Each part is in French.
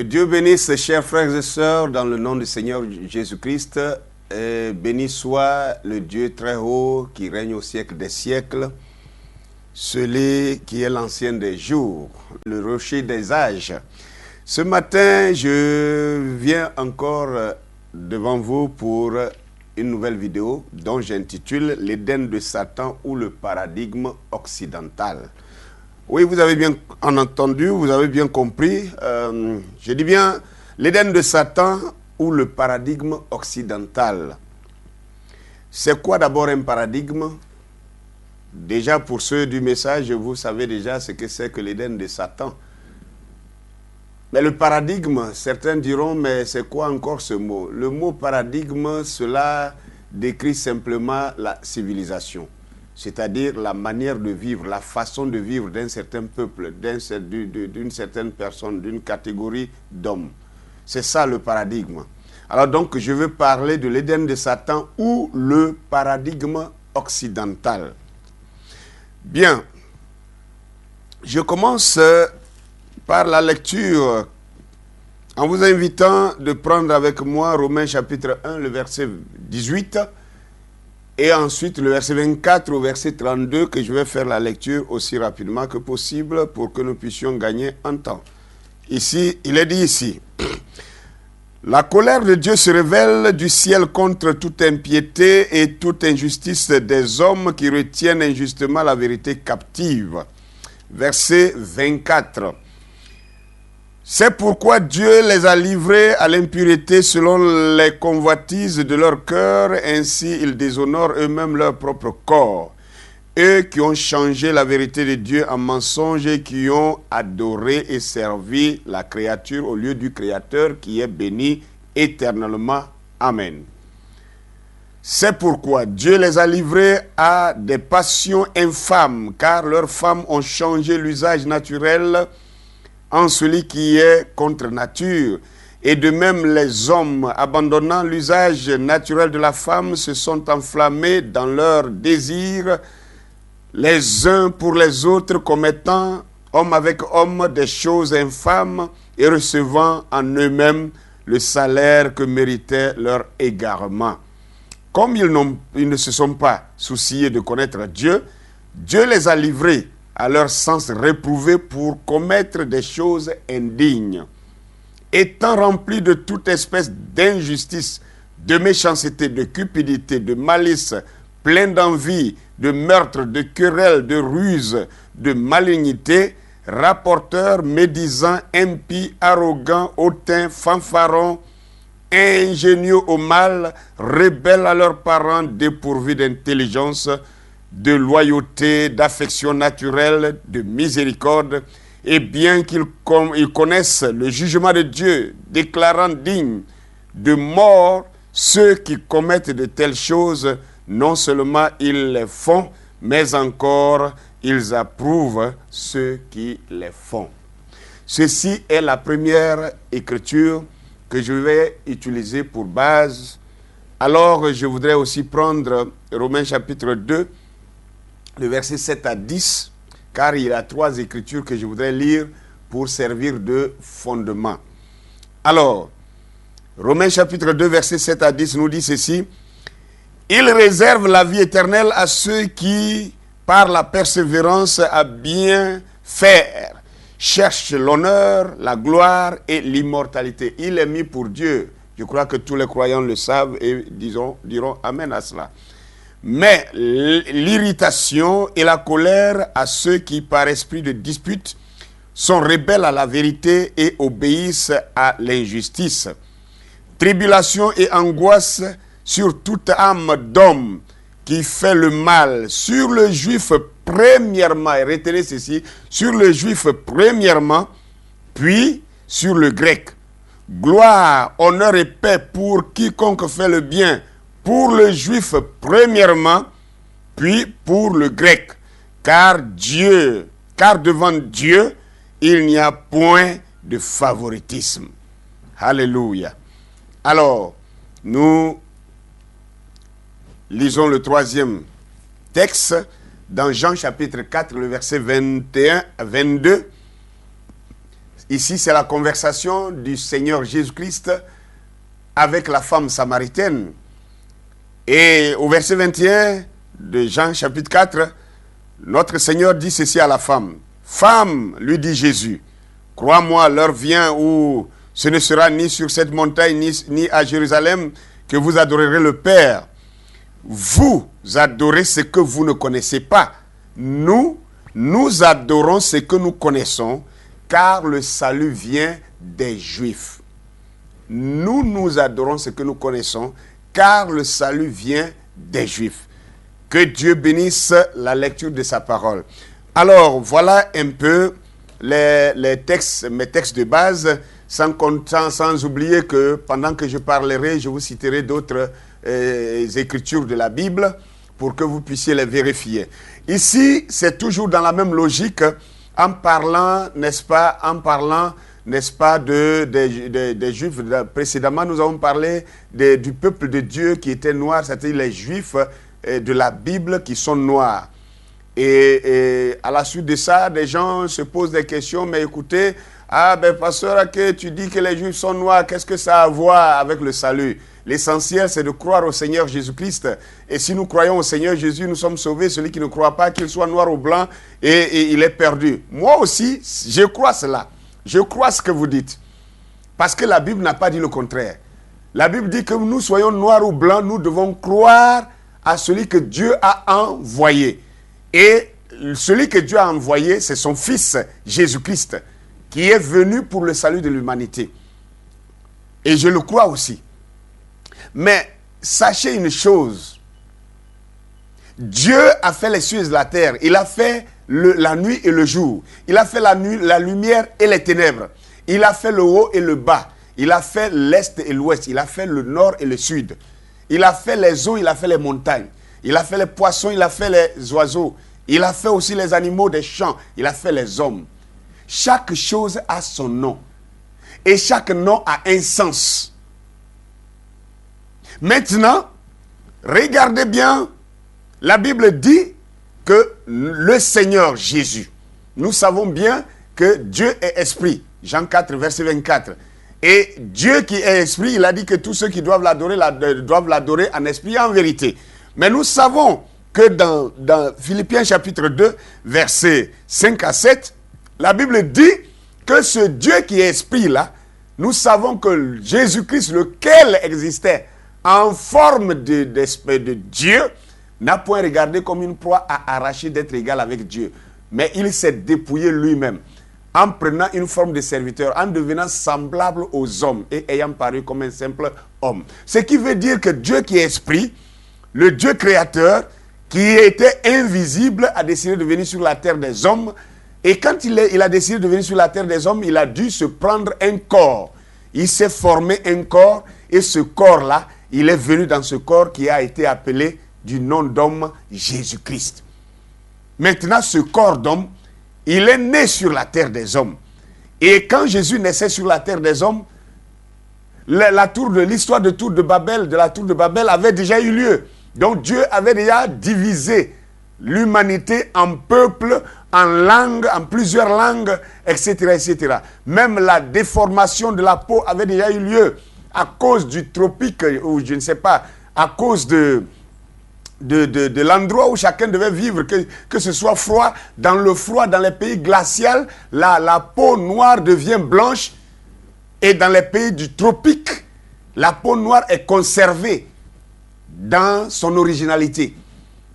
Dieu bénisse, chers frères et sœurs, dans le nom du Seigneur Jésus-Christ. Et béni soit le Dieu très haut qui règne au siècle des siècles, celui qui est l'ancien des jours, le rocher des âges. Ce matin, je viens encore devant vous pour une nouvelle vidéo dont j'intitule « L'Éden de Satan ou le paradigme occidental ». Oui, vous avez bien entendu, vous avez bien compris. Je dis bien l'Éden de Satan ou le paradigme occidental. C'est quoi d'abord un paradigme? Déjà pour ceux du message, vous savez déjà ce que c'est que l'Éden de Satan. Mais le paradigme, certains diront, mais c'est quoi encore ce mot? Le mot paradigme, cela décrit simplement la civilisation. C'est-à-dire la manière de vivre, la façon de vivre d'un certain peuple, d'une certaine personne, d'une catégorie d'hommes. C'est ça le paradigme. Alors donc, je veux parler de l'Éden de Satan ou le paradigme occidental. Bien, je commence par la lecture en vous invitant de prendre avec moi Romains chapitre 1, le verset 18, et ensuite le verset 24 au verset 32, que je vais faire la lecture aussi rapidement que possible pour que nous puissions gagner en temps. Ici, il est dit ici, « La colère de Dieu se révèle du ciel contre toute impiété et toute injustice des hommes qui retiennent injustement la vérité captive. » Verset 24. C'est pourquoi Dieu les a livrés à l'impureté selon les convoitises de leur cœur, ainsi ils déshonorent eux-mêmes leur propre corps. Eux qui ont changé la vérité de Dieu en mensonge et qui ont adoré et servi la créature au lieu du Créateur qui est béni éternellement. Amen. C'est pourquoi Dieu les a livrés à des passions infâmes, car leurs femmes ont changé l'usage naturel en celui qui est contre nature. Et de même, les hommes, abandonnant l'usage naturel de la femme, se sont enflammés dans leurs désirs, les uns pour les autres, commettant, homme avec homme, des choses infâmes et recevant en eux-mêmes le salaire que méritait leur égarement. Comme ils ne se sont pas souciés de connaître Dieu, Dieu les a livrés à leur sens réprouvé pour commettre des choses indignes. Étant remplis de toute espèce d'injustice, de méchanceté, de cupidité, de malice, pleins d'envie, de meurtre, de querelles, de ruse, de malignité, rapporteurs, médisants, impies, arrogants, hautains, fanfarons, ingénieux au mal, rebelles à leurs parents, dépourvus d'intelligence, de loyauté, d'affection naturelle, de miséricorde, et bien qu'ils connaissent le jugement de Dieu, déclarant dignes de mort ceux qui commettent de telles choses, non seulement ils les font, mais encore ils approuvent ceux qui les font. Ceci est la première écriture que je vais utiliser pour base. Alors je voudrais aussi prendre Romains chapitre 2, le verset 7 à 10, car il y a 3 écritures que je voudrais lire pour servir de fondement. Alors, Romains chapitre 2, verset 7 à 10 nous dit ceci. « Il réserve la vie éternelle à ceux qui, par la persévérance à bien faire, cherchent l'honneur, la gloire et l'immortalité. » Il est mis pour Dieu. Je crois que tous les croyants le savent et diront Amen à cela. Mais l'irritation et la colère à ceux qui, par esprit de dispute, sont rebelles à la vérité et obéissent à l'injustice. Tribulation et angoisse sur toute âme d'homme qui fait le mal, sur le juif premièrement, et retenez ceci, sur le juif premièrement, puis sur le grec. Gloire, honneur et paix pour quiconque fait le bien, pour le juif premièrement, puis pour le grec. Car devant Dieu, il n'y a point de favoritisme. Alléluia. Alors, nous lisons le 3e texte dans Jean chapitre 4, le verset 21 à 22. Ici, c'est la conversation du Seigneur Jésus-Christ avec la femme samaritaine. Et au verset 21 de Jean chapitre 4, notre Seigneur dit ceci à la femme. « Femme, lui dit Jésus, crois-moi, l'heure vient où ce ne sera ni sur cette montagne, ni à Jérusalem que vous adorerez le Père. Vous adorez ce que vous ne connaissez pas. Nous adorons ce que nous connaissons, car le salut vient des Juifs. » Nous adorons ce que nous connaissons, car le salut vient des Juifs. Que Dieu bénisse la lecture de sa parole. Alors, voilà un peu mes textes de base, sans oublier que pendant que je parlerai, je vous citerai d'autres écritures de la Bible pour que vous puissiez les vérifier. Ici, c'est toujours dans la même logique, en parlant, n'est-ce pas, des Juifs. Précédemment, nous avons parlé du peuple de Dieu qui était noir, c'est-à-dire les Juifs de la Bible qui sont noirs. Et à la suite de ça, des gens se posent des questions, mais écoutez, pasteur, que tu dis que les Juifs sont noirs, qu'est-ce que ça a à voir avec le salut? L'essentiel, c'est de croire au Seigneur Jésus-Christ. Et si nous croyons au Seigneur Jésus, nous sommes sauvés. Celui qui ne croit pas, qu'il soit noir ou blanc, et il est perdu. Moi aussi, je crois cela. Je crois ce que vous dites. Parce que la Bible n'a pas dit le contraire. La Bible dit que nous soyons noirs ou blancs, nous devons croire à celui que Dieu a envoyé. Et celui que Dieu a envoyé, c'est son Fils, Jésus-Christ, qui est venu pour le salut de l'humanité. Et je le crois aussi. Mais sachez une chose. Dieu a fait les cieux et la terre. Il a fait la nuit et le jour. Il a fait la nuit, la lumière et les ténèbres. Il a fait le haut et le bas. Il a fait l'est et l'ouest. Il a fait le nord et le sud. Il a fait les eaux, il a fait les montagnes. Il a fait les poissons, il a fait les oiseaux. Il a fait aussi les animaux des champs. Il a fait les hommes. Chaque chose a son nom. Et chaque nom a un sens. Maintenant, regardez bien, la Bible dit que le Seigneur Jésus, nous savons bien que Dieu est esprit. Jean 4, verset 24. Et Dieu qui est esprit, il a dit que tous ceux qui doivent l'adorer en esprit et en vérité. Mais nous savons que dans Philippiens chapitre 2, verset 5 à 7, la Bible dit que ce Dieu qui est esprit là, nous savons que Jésus-Christ, lequel existait en forme de Dieu, n'a point regardé comme une proie à arracher d'être égal avec Dieu. Mais il s'est dépouillé lui-même, en prenant une forme de serviteur, en devenant semblable aux hommes et ayant paru comme un simple homme. Ce qui veut dire que Dieu qui est esprit, le Dieu créateur, qui était invisible, a décidé de venir sur la terre des hommes. Et quand il a décidé de venir sur la terre des hommes, il a dû se prendre un corps. Il s'est formé un corps, et ce corps-là, il est venu dans ce corps qui a été appelé du nom d'homme Jésus-Christ. Maintenant, ce corps d'homme, il est né sur la terre des hommes. Et quand Jésus naissait sur la terre des hommes, l'histoire de la tour de Babel avait déjà eu lieu. Donc Dieu avait déjà divisé l'humanité en peuples, en langues, en plusieurs langues, etc., etc. Même la déformation de la peau avait déjà eu lieu à cause du tropique, ou je ne sais pas, à cause de l'endroit où chacun devait vivre, que ce soit froid, dans les pays glaciaux, la peau noire devient blanche, et dans les pays du tropique, la peau noire est conservée dans son originalité.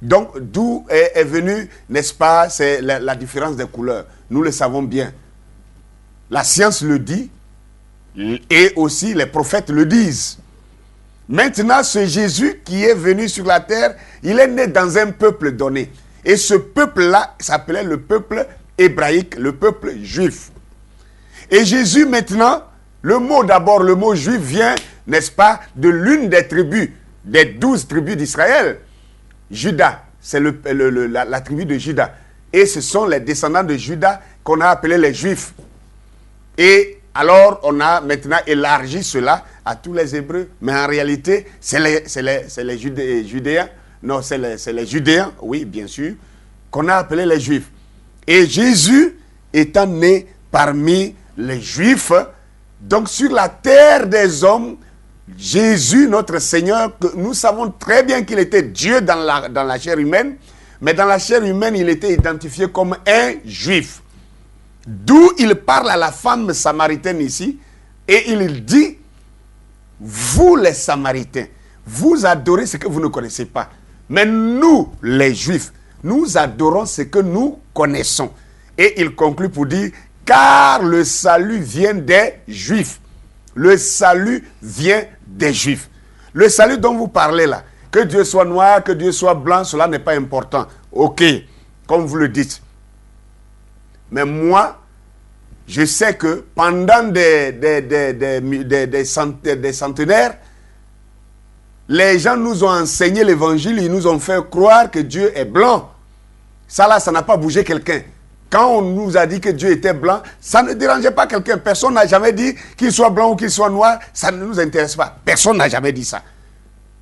Donc, d'où est venue, n'est-ce pas, c'est la différence des couleurs. Nous le savons bien. La science le dit, et aussi les prophètes le disent. Maintenant, ce Jésus qui est venu sur la terre, il est né dans un peuple donné. Et ce peuple-là s'appelait le peuple hébraïque, le peuple juif. Et Jésus, maintenant, le mot juif vient, n'est-ce pas, de l'une des tribus, des 12 tribus d'Israël. Juda, c'est la tribu de Juda. Et ce sont les descendants de Juda qu'on a appelés les Juifs. Et alors, on a maintenant élargi cela à tous les Hébreux. Mais en réalité, c'est les Judéens. Non, c'est les Judéens, oui, bien sûr, qu'on a appelés les Juifs. Et Jésus étant né parmi les Juifs. Donc sur la terre des hommes, Jésus, notre Seigneur, que nous savons très bien qu'il était Dieu dans la chair humaine, mais dans la chair humaine, il était identifié comme un Juif. D'où il parle à la femme samaritaine ici, et il dit, vous les Samaritains, vous adorez ce que vous ne connaissez pas. Mais nous, les Juifs, nous adorons ce que nous connaissons. Et il conclut pour dire, car le salut vient des Juifs. Le salut vient des Juifs. Le salut dont vous parlez là, que Dieu soit noir, que Dieu soit blanc, cela n'est pas important. Ok, comme vous le dites. Mais moi, je sais que pendant des centenaires, les gens nous ont enseigné l'évangile, ils nous ont fait croire que Dieu est blanc. Ça là, ça n'a pas bougé quelqu'un. Quand on nous a dit que Dieu était blanc, ça ne dérangeait pas quelqu'un. Personne n'a jamais dit qu'il soit blanc ou qu'il soit noir, ça ne nous intéresse pas. Personne n'a jamais dit ça.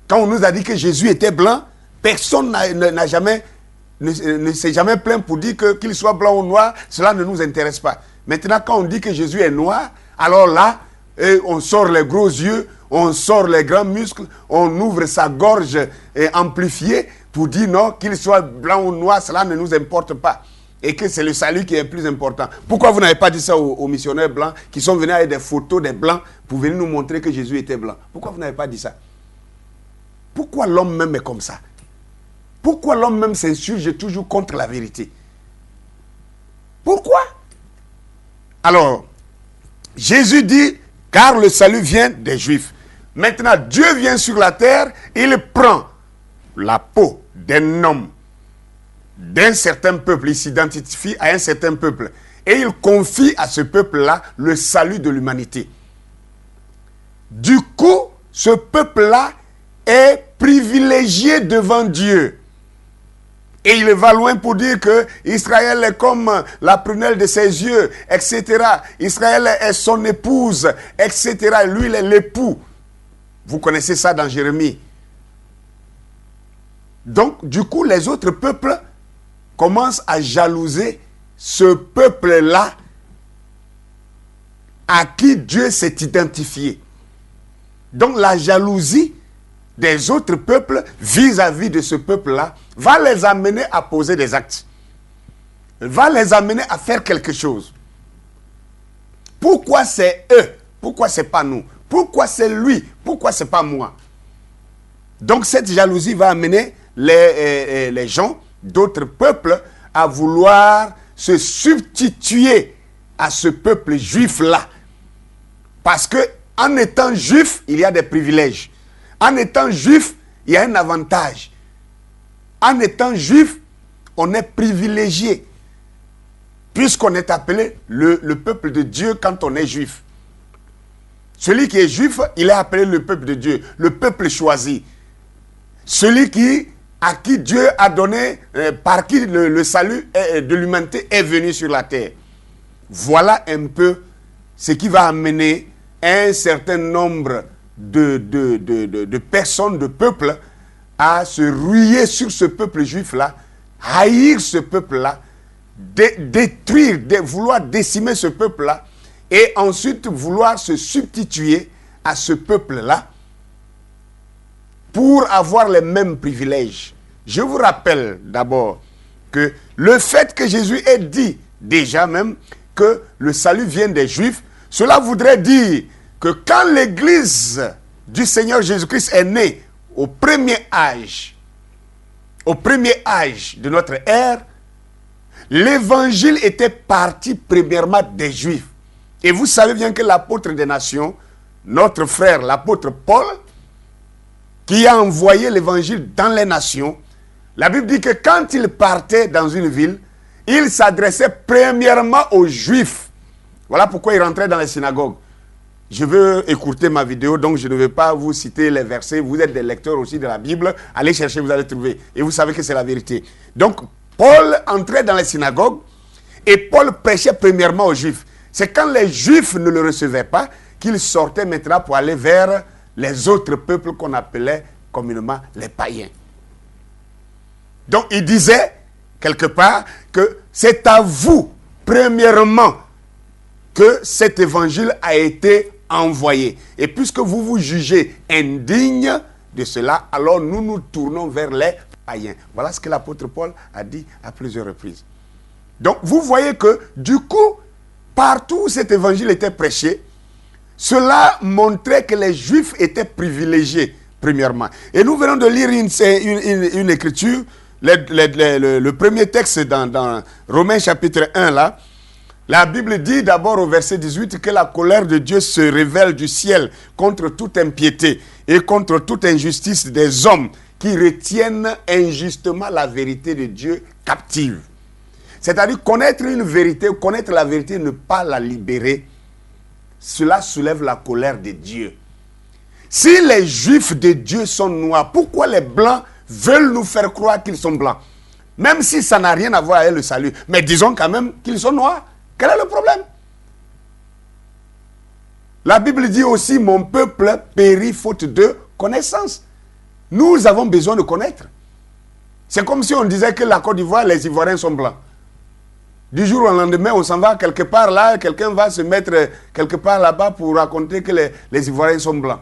Quand on nous a dit que Jésus était blanc, personne ne s'est jamais plaint pour dire qu'il soit blanc ou noir, cela ne nous intéresse pas. Maintenant, quand on dit que Jésus est noir, alors là, on sort les gros yeux, on sort les grands muscles, on ouvre sa gorge amplifiée pour dire non, qu'il soit blanc ou noir, cela ne nous importe pas. Et que c'est le salut qui est le plus important. Pourquoi vous n'avez pas dit ça aux missionnaires blancs qui sont venus avec des photos des blancs pour venir nous montrer que Jésus était blanc? Pourquoi vous n'avez pas dit ça? Pourquoi l'homme même est comme ça? Pourquoi l'homme même s'insurge toujours contre la vérité? Pourquoi? Alors, Jésus dit, car le salut vient des Juifs. Maintenant, Dieu vient sur la terre, il prend la peau d'un homme, d'un certain peuple, il s'identifie à un certain peuple. Et il confie à ce peuple-là le salut de l'humanité. Du coup, ce peuple-là est privilégié devant Dieu. Et il va loin pour dire que Israël est comme la prunelle de ses yeux, etc. Israël est son épouse, etc. Lui, il est l'époux. Vous connaissez ça dans Jérémie. Donc, du coup, les autres peuples commencent à jalouser ce peuple-là à qui Dieu s'est identifié. Donc, la jalousie des autres peuples vis-à-vis de ce peuple-là va les amener à poser des actes. Va les amener à faire quelque chose. Pourquoi c'est eux? Pourquoi c'est pas nous? Pourquoi c'est lui? Pourquoi c'est pas moi? Donc cette jalousie va amener les gens d'autres peuples à vouloir se substituer à ce peuple juif-là. Parce que en étant juif, il y a des privilèges. En étant juif, il y a un avantage. En étant juif, on est privilégié. Puisqu'on est appelé le peuple de Dieu quand on est juif. Celui qui est juif, il est appelé le peuple de Dieu, le peuple choisi. Celui à qui Dieu a donné, par qui le salut de l'humanité est venu sur la terre. Voilà un peu ce qui va amener un certain nombre de personnes, de peuples, à se ruer sur ce peuple juif-là, haïr ce peuple-là, détruire, vouloir décimer ce peuple-là, et ensuite vouloir se substituer à ce peuple-là pour avoir les mêmes privilèges. Je vous rappelle d'abord que le fait que Jésus ait dit déjà même que le salut vient des Juifs, cela voudrait dire que quand l'église du Seigneur Jésus-Christ est née au premier âge de notre ère, l'évangile était parti premièrement des Juifs. Et vous savez bien que l'apôtre des nations, notre frère, l'apôtre Paul, qui a envoyé l'évangile dans les nations, la Bible dit que quand il partait dans une ville, il s'adressait premièrement aux Juifs. Voilà pourquoi il rentrait dans les synagogues. Je veux écourter ma vidéo, donc je ne vais pas vous citer les versets. Vous êtes des lecteurs aussi de la Bible. Allez chercher, vous allez trouver. Et vous savez que c'est la vérité. Donc, Paul entrait dans les synagogues et Paul prêchait premièrement aux Juifs. C'est quand les Juifs ne le recevaient pas qu'il sortait maintenant pour aller vers les autres peuples qu'on appelait communément les païens. Donc, il disait quelque part que c'est à vous, premièrement, que cet évangile a été envoyé. Et puisque vous vous jugez indigne de cela, alors nous nous tournons vers les païens. Voilà ce que l'apôtre Paul a dit à plusieurs reprises. Donc vous voyez que du coup, partout où cet évangile était prêché, cela montrait que les Juifs étaient privilégiés, premièrement. Et nous venons de lire une écriture, le premier texte dans Romains chapitre 1, là. La Bible dit d'abord au verset 18 que la colère de Dieu se révèle du ciel contre toute impiété et contre toute injustice des hommes qui retiennent injustement la vérité de Dieu captive. C'est-à-dire connaître une vérité, connaître la vérité, ne pas la libérer, cela soulève la colère de Dieu. Si les Juifs de Dieu sont noirs, pourquoi les Blancs veulent nous faire croire qu'ils sont blancs? Même si ça n'a rien à voir avec le salut. Mais disons quand même qu'ils sont noirs. Quel est le problème? La Bible dit aussi, mon peuple périt faute de connaissance. Nous avons besoin de connaître. C'est comme si on disait que la Côte d'Ivoire, les Ivoiriens sont blancs. Du jour au lendemain, on s'en va quelque part là, quelqu'un va se mettre quelque part là-bas pour raconter que les Ivoiriens sont blancs.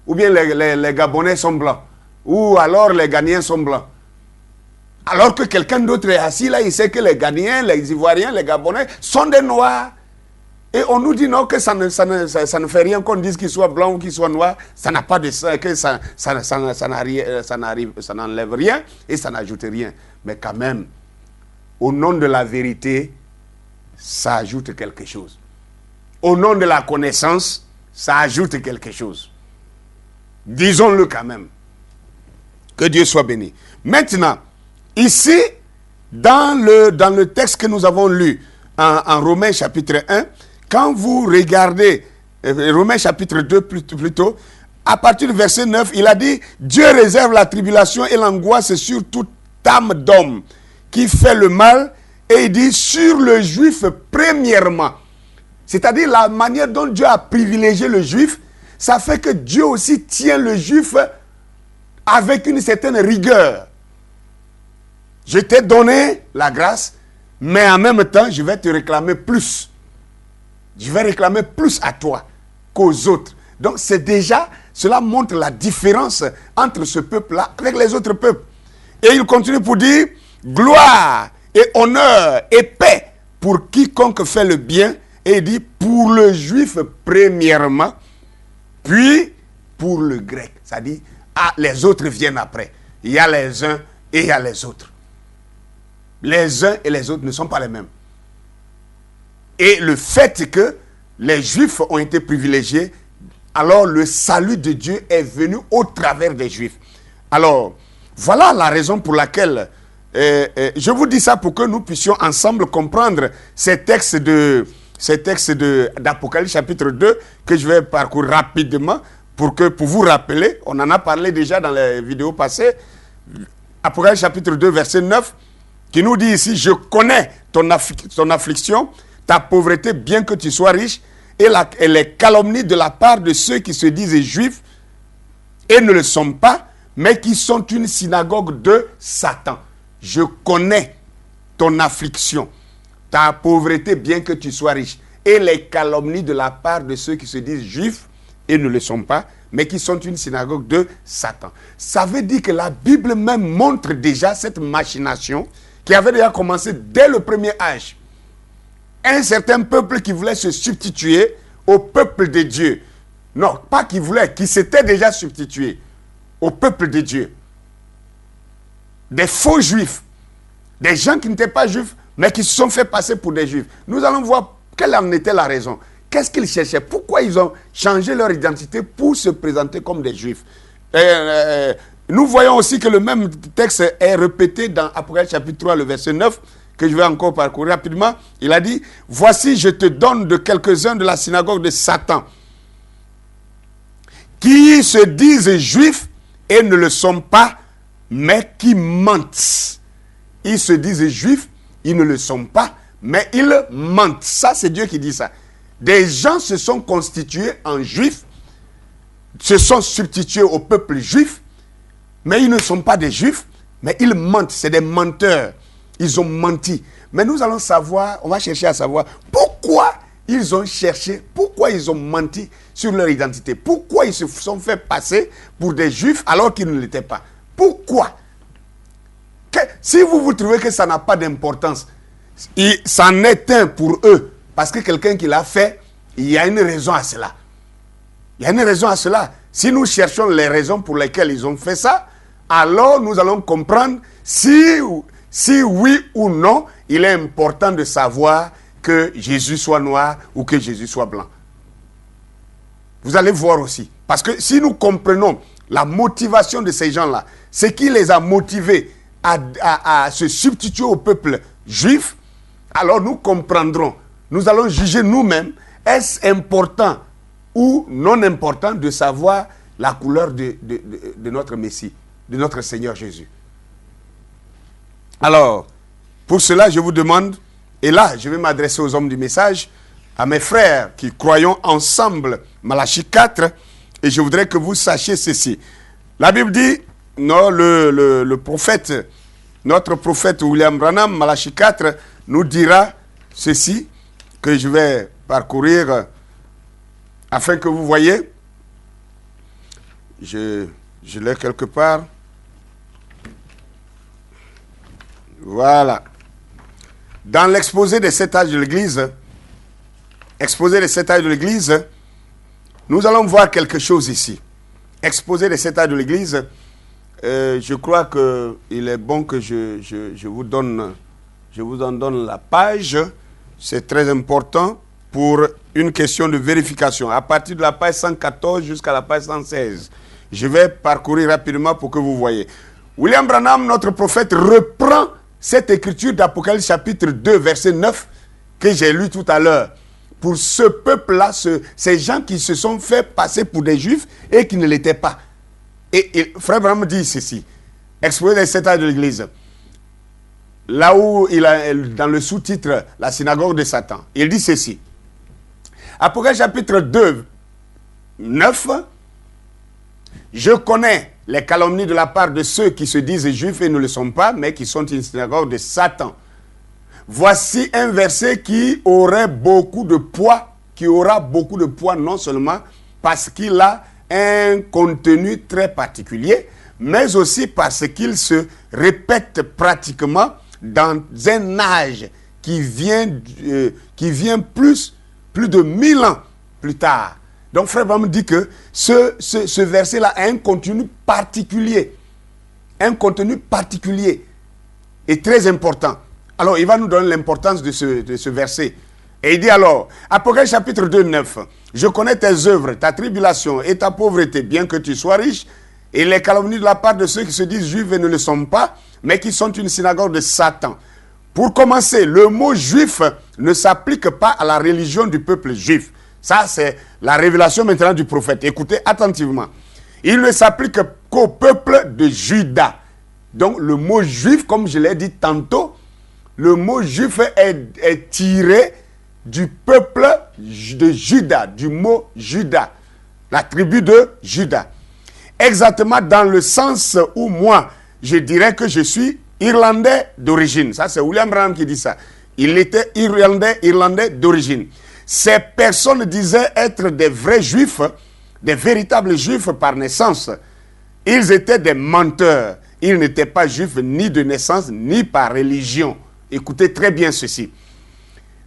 Ou bien les Gabonais sont blancs. Ou alors les Ghanéens sont blancs. Alors que quelqu'un d'autre est assis là, il sait que les Ghanéens, les Ivoiriens, les Gabonais sont des Noirs. Et on nous dit non, que ça ne fait rien qu'on dise qu'ils soient blancs ou qu'ils soient noirs. Ça n'a pas de sens, que ça n'enlève rien et ça n'ajoute rien. Mais quand même, au nom de la vérité, ça ajoute quelque chose. Au nom de la connaissance, ça ajoute quelque chose. Disons-le quand même. Que Dieu soit béni. Maintenant, ici, dans le texte que nous avons lu en Romains chapitre 1, quand vous regardez Romains chapitre 2 plutôt, à partir du verset 9, il a dit « Dieu réserve la tribulation et l'angoisse sur toute âme d'homme qui fait le mal. » Et il dit « sur le juif premièrement ». C'est-à-dire la manière dont Dieu a privilégié le juif, ça fait que Dieu aussi tient le juif avec une certaine rigueur. Je t'ai donné la grâce, mais en même temps, je vais te réclamer plus. Je vais réclamer plus à toi qu'aux autres. Donc, c'est déjà, cela montre la différence entre ce peuple-là avec les autres peuples. Et il continue pour dire, gloire et honneur et paix pour quiconque fait le bien. Et il dit, pour le juif premièrement, puis pour le grec. C'est-à-dire, les autres viennent après. Il y a les uns et il y a les autres. Les uns et les autres ne sont pas les mêmes. Et le fait que les Juifs ont été privilégiés, alors le salut de Dieu est venu au travers des Juifs. Alors, voilà la raison pour laquelle je vous dis ça pour que nous puissions ensemble comprendre ces textes d'Apocalypse chapitre 2 que je vais parcourir rapidement pour vous rappeler. On en a parlé déjà dans les vidéos passées. Apocalypse chapitre 2 verset 9 qui nous dit ici, je connais ton affliction, ta pauvreté, bien que tu sois riche, et les calomnies de la part de ceux qui se disent juifs et ne le sont pas, mais qui sont une synagogue de Satan. Je connais ton affliction, ta pauvreté, bien que tu sois riche, et les calomnies de la part de ceux qui se disent juifs et ne le sont pas, mais qui sont une synagogue de Satan. Ça veut dire que la Bible même montre déjà cette machination qui avait déjà commencé dès le premier âge. Un certain peuple qui voulait se substituer au peuple de Dieu. Non, pas qui voulait, qui s'était déjà substitué au peuple de Dieu. Des faux juifs, des gens qui n'étaient pas juifs, mais qui se sont fait passer pour des juifs. Nous allons voir quelle en était la raison. Qu'est-ce qu'ils cherchaient? Pourquoi ils ont changé leur identité pour se présenter comme des juifs? Nous voyons aussi que le même texte est répété dans Apocalypse chapitre 3, le verset 9, que je vais encore parcourir rapidement. Il a dit, « Voici, je te donne de quelques-uns de la synagogue de Satan, qui se disent juifs et ne le sont pas, mais qui mentent. » Ils se disent juifs, ils ne le sont pas, mais ils mentent. Ça, c'est Dieu qui dit ça. Des gens se sont constitués en juifs, se sont substitués au peuple juif, mais ils ne sont pas des juifs, mais ils mentent. C'est des menteurs. Ils ont menti. Mais nous allons savoir, on va chercher à savoir pourquoi ils ont cherché, pourquoi ils ont menti sur leur identité? Pourquoi ils se sont fait passer pour des juifs alors qu'ils ne l'étaient pas? Pourquoi? Si vous trouvez que ça n'a pas d'importance, c'en est un pour eux. Parce que quelqu'un qui l'a fait, il y a une raison à cela. Il y a une raison à cela. Si nous cherchons les raisons pour lesquelles ils ont fait ça, alors nous allons comprendre si oui ou non, il est important de savoir que Jésus soit noir ou que Jésus soit blanc. Vous allez voir aussi. Parce que si nous comprenons la motivation de ces gens-là, ce qui les a motivés à se substituer au peuple juif, alors nous comprendrons. Nous allons juger nous-mêmes, est-ce important ou non important de savoir la couleur de notre Messie, de notre Seigneur Jésus. Alors, pour cela, je vous demande, et là, je vais m'adresser aux hommes du message, à mes frères qui croyons ensemble, Malachie 4, et je voudrais que vous sachiez ceci. La Bible dit, non, le prophète, notre prophète William Branham, Malachie 4, nous dira ceci, que je vais parcourir afin que vous voyez. Je l'ai quelque part. Voilà. Dans l'exposé des 7 âges de l'Église, nous allons voir quelque chose ici. Exposé des 7 âges de l'Église, je crois qu'il est bon que je vous en donne la page. C'est très important pour une question de vérification. À partir de la page 114 jusqu'à la page 116. Je vais parcourir rapidement pour que vous voyez. William Branham, notre prophète, reprend cette écriture d'Apocalypse chapitre 2, verset 9, que j'ai lu tout à l'heure. Pour ce peuple-là, ces gens qui se sont fait passer pour des juifs et qui ne l'étaient pas. Et Frère Branham dit ceci, exposé des 7 âges de l'Église. Là où il a, dans le sous-titre, la synagogue de Satan, il dit ceci. Apocalypse chapitre 2, 9, je connais les calomnies de la part de ceux qui se disent juifs et ne le sont pas, mais qui sont une synagogue de Satan. Voici un verset qui aura beaucoup de poids non seulement parce qu'il a un contenu très particulier, mais aussi parce qu'il se répète pratiquement dans un âge qui vient plus de 1000 ans plus tard. Donc Frère Branham dit que ce verset-là a un contenu particulier. Un contenu particulier et très important. Alors il va nous donner l'importance de ce verset. Et il dit alors, Apocalypse chapitre 2, 9, je connais tes œuvres, ta tribulation et ta pauvreté, bien que tu sois riche, et les calomnies de la part de ceux qui se disent juifs et ne le sont pas, mais qui sont une synagogue de Satan. Pour commencer, le mot juif ne s'applique pas à la religion du peuple juif. Ça, c'est la révélation maintenant du prophète. Écoutez attentivement. Il ne s'applique qu'au peuple de Juda. Donc, le mot juif, comme je l'ai dit tantôt, le mot juif est tiré du peuple de Juda, du mot Juda, la tribu de Juda. Exactement dans le sens où moi, je dirais que je suis irlandais d'origine. Ça, c'est William Branham qui dit ça. Il était irlandais d'origine. Ces personnes disaient être des vrais juifs, des véritables juifs par naissance. Ils étaient des menteurs. Ils n'étaient pas juifs ni de naissance, ni par religion. Écoutez très bien ceci.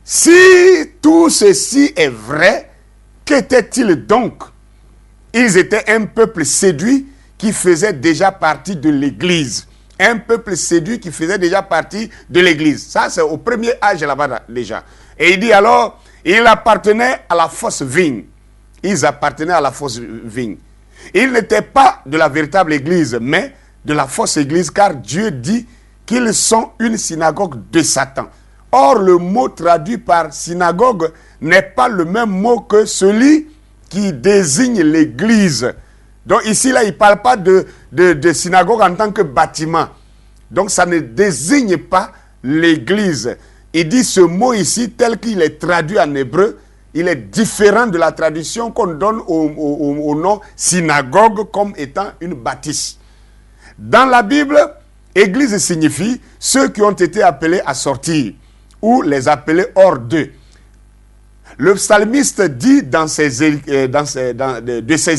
Si tout ceci est vrai, qu'étaient-ils donc? Ils étaient un peuple séduit qui faisait déjà partie de l'Église. Un peuple séduit qui faisait déjà partie de l'Église. Ça, c'est au premier âge là-bas déjà. Et il dit alors, ils appartenaient à la fausse vigne. Ils appartenaient à la fausse vigne. Ils n'étaient pas de la véritable Église, mais de la fausse Église, car Dieu dit qu'ils sont une synagogue de Satan. Or, le mot traduit par synagogue n'est pas le même mot que celui qui désigne l'Église. Donc ici, là, il ne parle pas de synagogue en tant que bâtiment. Donc ça ne désigne pas l'Église. Il dit ce mot ici, tel qu'il est traduit en hébreu, il est différent de la traduction qu'on donne au nom synagogue comme étant une bâtisse. Dans la Bible, Église signifie ceux qui ont été appelés à sortir ou les appelés hors d'eux. Le psalmiste dit de ses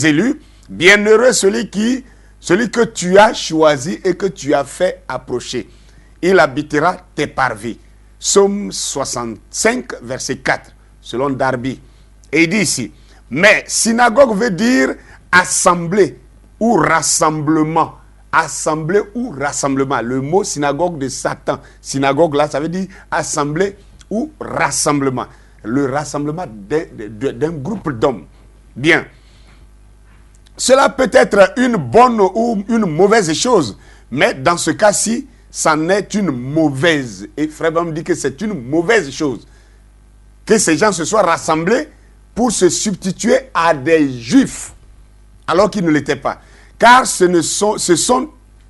élus, bienheureux celui que tu as choisi et que tu as fait approcher. Il habitera tes parvis. Psaume 65, verset 4, selon Darby. Et il dit ici, mais synagogue veut dire assemblée ou rassemblement. Assemblée ou rassemblement. Le mot synagogue de Satan. Synagogue là, ça veut dire assemblée ou rassemblement. Le rassemblement d'un groupe d'hommes. Bien. Cela peut être une bonne ou une mauvaise chose, mais dans ce cas-ci, c'en est une mauvaise. Et Frère Branham dit que c'est une mauvaise chose. Que ces gens se soient rassemblés pour se substituer à des juifs, alors qu'ils ne l'étaient pas. Car ce sont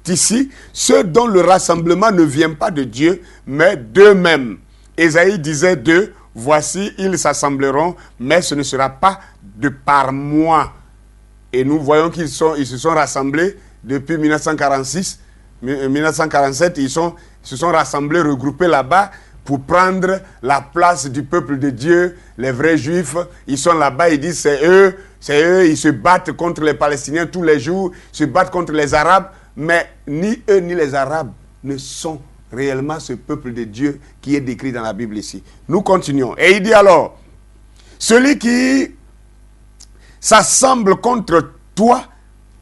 ici ceux dont le rassemblement ne vient pas de Dieu, mais d'eux-mêmes. Ésaïe disait d'eux, voici, ils s'assembleront, mais ce ne sera pas de par moi. Et nous voyons qu'ils se sont rassemblés depuis 1946, 1947, ils se sont rassemblés, regroupés là-bas pour prendre la place du peuple de Dieu, les vrais juifs. Ils sont là-bas, ils disent c'est eux, ils se battent contre les Palestiniens tous les jours, se battent contre les Arabes, mais ni eux ni les Arabes ne sont réellement ce peuple de Dieu qui est décrit dans la Bible ici. Nous continuons. Et il dit alors, celui qui s'assemble contre toi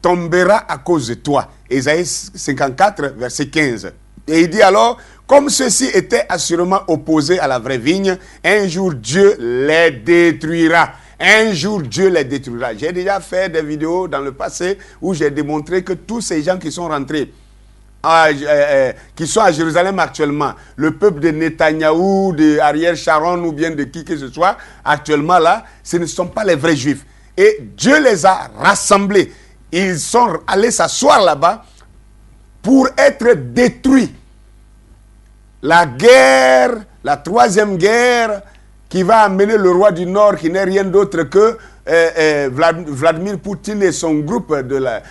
tombera à cause de toi. Ésaïe 54, verset 15. Et il dit alors, comme ceux-ci étaient assurément opposés à la vraie vigne, un jour Dieu les détruira. Un jour Dieu les détruira. J'ai déjà fait des vidéos dans le passé où j'ai démontré que tous ces gens qui sont rentrés, qui sont à Jérusalem actuellement, le peuple de Netanyahou, de Ariel Sharon ou bien de qui que ce soit, actuellement là, ce ne sont pas les vrais juifs. Et Dieu les a rassemblés. Ils sont allés s'asseoir là-bas pour être détruits. La guerre, la troisième guerre qui va amener le roi du Nord, qui n'est rien d'autre que Vladimir Poutine et son groupe,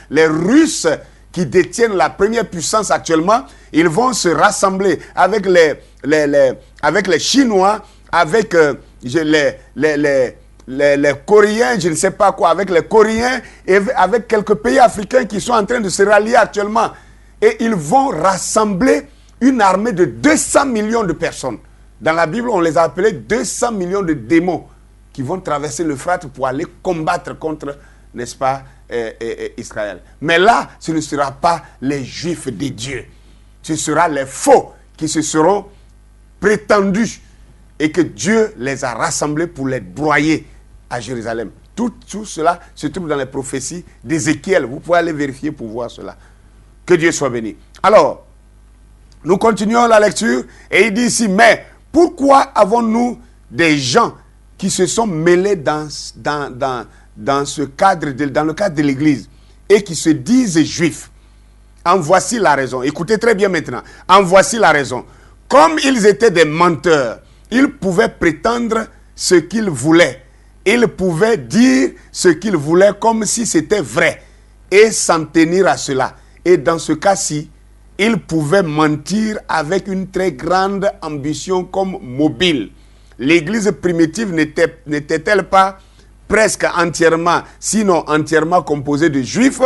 les Russes qui détiennent la première puissance actuellement, ils vont se rassembler avec les Chinois, avec les Coréens, je ne sais pas quoi, avec les Coréens et avec quelques pays africains qui sont en train de se rallier actuellement. Et ils vont rassembler une armée de 200 millions de personnes. Dans la Bible, on les a appelés 200 millions de démons qui vont traverser l'Euphrate pour aller combattre contre, n'est-ce pas, Israël. Mais là, ce ne sera pas les Juifs de Dieu. Ce sera les faux qui se seront prétendus et que Dieu les a rassemblés pour les broyer à Jérusalem. Tout cela se trouve dans les prophéties d'Ézéchiel. Vous pouvez aller vérifier pour voir cela. Que Dieu soit béni. Alors, nous continuons la lecture et il dit ici, mais pourquoi avons-nous des gens qui se sont mêlés dans ce cadre, dans le cadre de l'Église et qui se disent juifs? En voici la raison. Écoutez très bien maintenant. En voici la raison. Comme ils étaient des menteurs, ils pouvaient prétendre ce qu'ils voulaient. Ils pouvaient dire ce qu'ils voulaient comme si c'était vrai et s'en tenir à cela. Et dans ce cas-ci, ils pouvaient mentir avec une très grande ambition comme mobile. L'Église primitive n'était-elle pas presque entièrement, sinon entièrement composée de Juifs,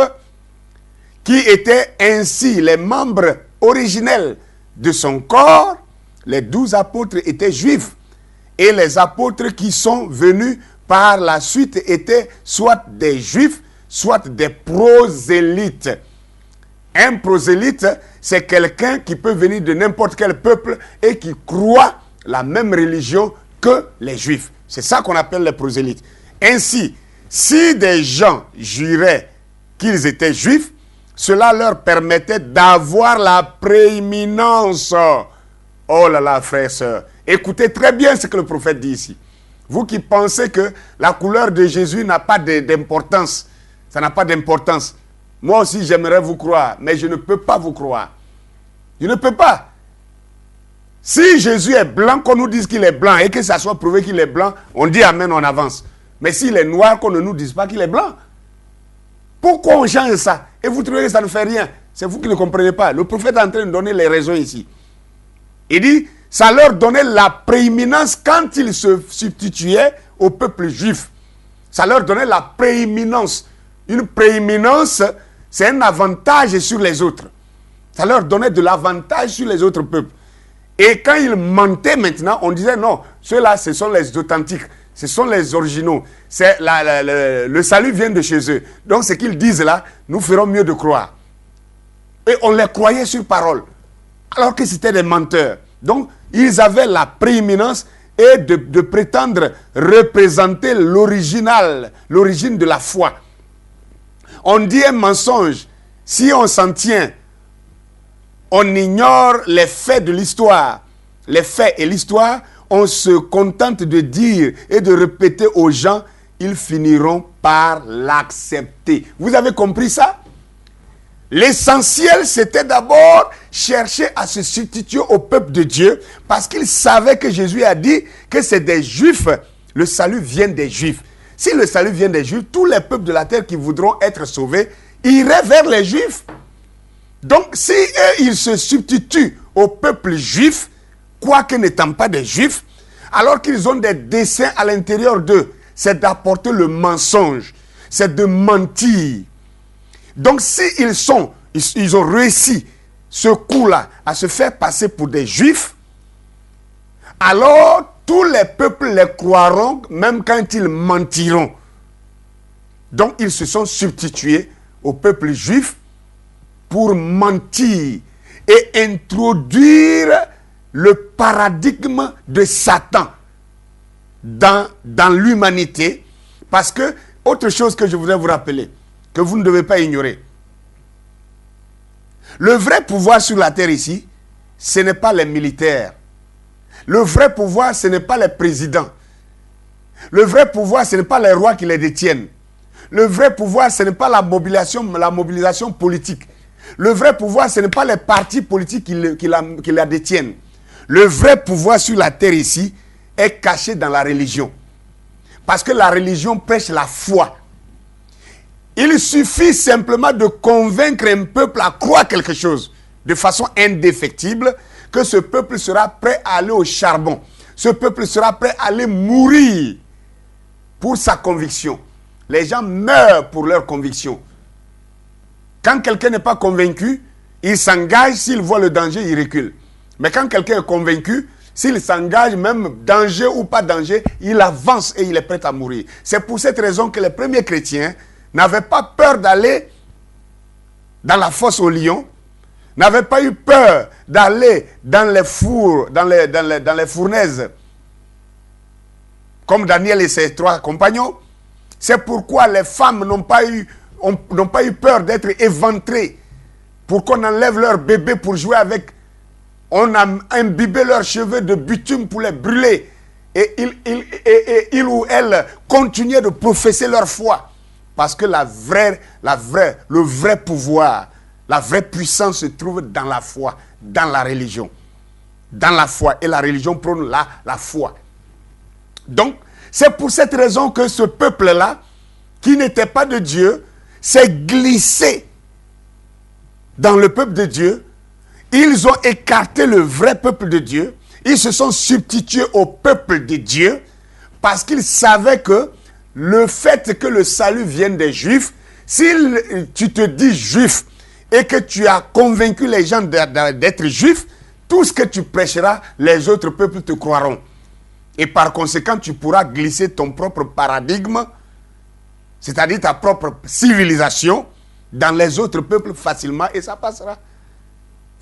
qui étaient ainsi les membres originels de son corps? Les 12 apôtres étaient Juifs. Et les apôtres qui sont venus par la suite étaient soit des Juifs, soit des prosélytes. Un prosélyte, c'est quelqu'un qui peut venir de n'importe quel peuple et qui croit la même religion que les Juifs. C'est ça qu'on appelle les prosélytes. Ainsi, si des gens juraient qu'ils étaient Juifs, cela leur permettait d'avoir la prééminence. Oh là là, frères et sœurs, écoutez très bien ce que le prophète dit ici. Vous qui pensez que la couleur de Jésus n'a pas d'importance, ça n'a pas d'importance. Moi aussi, j'aimerais vous croire, mais je ne peux pas vous croire. Je ne peux pas. Si Jésus est blanc, qu'on nous dise qu'il est blanc et que ça soit prouvé qu'il est blanc, on dit amen, on avance. Mais s'il est noir, qu'on ne nous dise pas qu'il est blanc. Pourquoi on change ça? Et vous trouvez que ça ne fait rien? C'est vous qui ne comprenez pas. Le prophète est en train de donner les raisons ici. Il dit, ça leur donnait la prééminence quand ils se substituaient au peuple juif. Ça leur donnait la prééminence. Une prééminence, c'est un avantage sur les autres. Ça leur donnait de l'avantage sur les autres peuples. Et quand ils mentaient maintenant, on disait non, ceux-là, ce sont les authentiques, ce sont les originaux. Le salut vient de chez eux. Donc ce qu'ils disent là, nous ferons mieux de croire. Et on les croyait sur parole, alors que c'était des menteurs. Donc ils avaient la prééminence et de prétendre représenter l'original, l'origine de la foi. On dit un mensonge, si on s'en tient, on ignore les faits de l'histoire. Les faits et l'histoire, on se contente de dire et de répéter aux gens, ils finiront par l'accepter. Vous avez compris ça? L'essentiel, c'était d'abord chercher à se substituer au peuple de Dieu, parce qu'ils savaient que Jésus a dit que c'est des Juifs, le salut vient des Juifs. Si le salut vient des Juifs, tous les peuples de la terre qui voudront être sauvés iraient vers les Juifs. Donc, si eux, ils se substituent au peuple juif, quoique n'étant pas des Juifs, alors qu'ils ont des desseins à l'intérieur d'eux, c'est d'apporter le mensonge, c'est de mentir. Donc, ils ont réussi ce coup-là à se faire passer pour des Juifs, alors tous les peuples les croiront, même quand ils mentiront. Donc, ils se sont substitués au peuple juif pour mentir et introduire le paradigme de Satan dans l'humanité. Parce que, autre chose que je voudrais vous rappeler, que vous ne devez pas ignorer. Le vrai pouvoir sur la terre ici, ce n'est pas les militaires. Le vrai pouvoir, ce n'est pas les présidents. Le vrai pouvoir, ce n'est pas les rois qui les détiennent. Le vrai pouvoir, ce n'est pas la mobilisation politique. Le vrai pouvoir, ce n'est pas les partis politiques qui la détiennent. Le vrai pouvoir sur la terre ici est caché dans la religion. Parce que la religion prêche la foi. Il suffit simplement de convaincre un peuple à croire quelque chose de façon indéfectible, que ce peuple sera prêt à aller au charbon. Ce peuple sera prêt à aller mourir pour sa conviction. Les gens meurent pour leur conviction. Quand quelqu'un n'est pas convaincu, il s'engage, s'il voit le danger, il recule. Mais quand quelqu'un est convaincu, s'il s'engage, même danger ou pas danger, il avance et il est prêt à mourir. C'est pour cette raison que les premiers chrétiens n'avaient pas peur d'aller dans la fosse aux lions, n'avaient pas eu peur d'aller dans les fours, dans les fournaises, comme Daniel et ses 3 compagnons. C'est pourquoi les femmes n'ont pas eu peur d'être éventrées, pour qu'on enlève leur bébé pour jouer avec. On a imbibé leurs cheveux de bitume pour les brûler. Et ils ou elles continuaient de professer leur foi. Parce que le vrai pouvoir, la vraie puissance se trouve dans la foi, dans la religion. Dans la foi. Et la religion prône la foi. Donc, c'est pour cette raison que ce peuple-là, qui n'était pas de Dieu, s'est glissé dans le peuple de Dieu. Ils ont écarté le vrai peuple de Dieu. Ils se sont substitués au peuple de Dieu parce qu'ils savaient que le fait que le salut vienne des Juifs, si tu te dis juif et que tu as convaincu les gens d'être juifs, tout ce que tu prêcheras, les autres peuples te croiront. Et par conséquent, tu pourras glisser ton propre paradigme, c'est-à-dire ta propre civilisation, dans les autres peuples facilement et ça passera.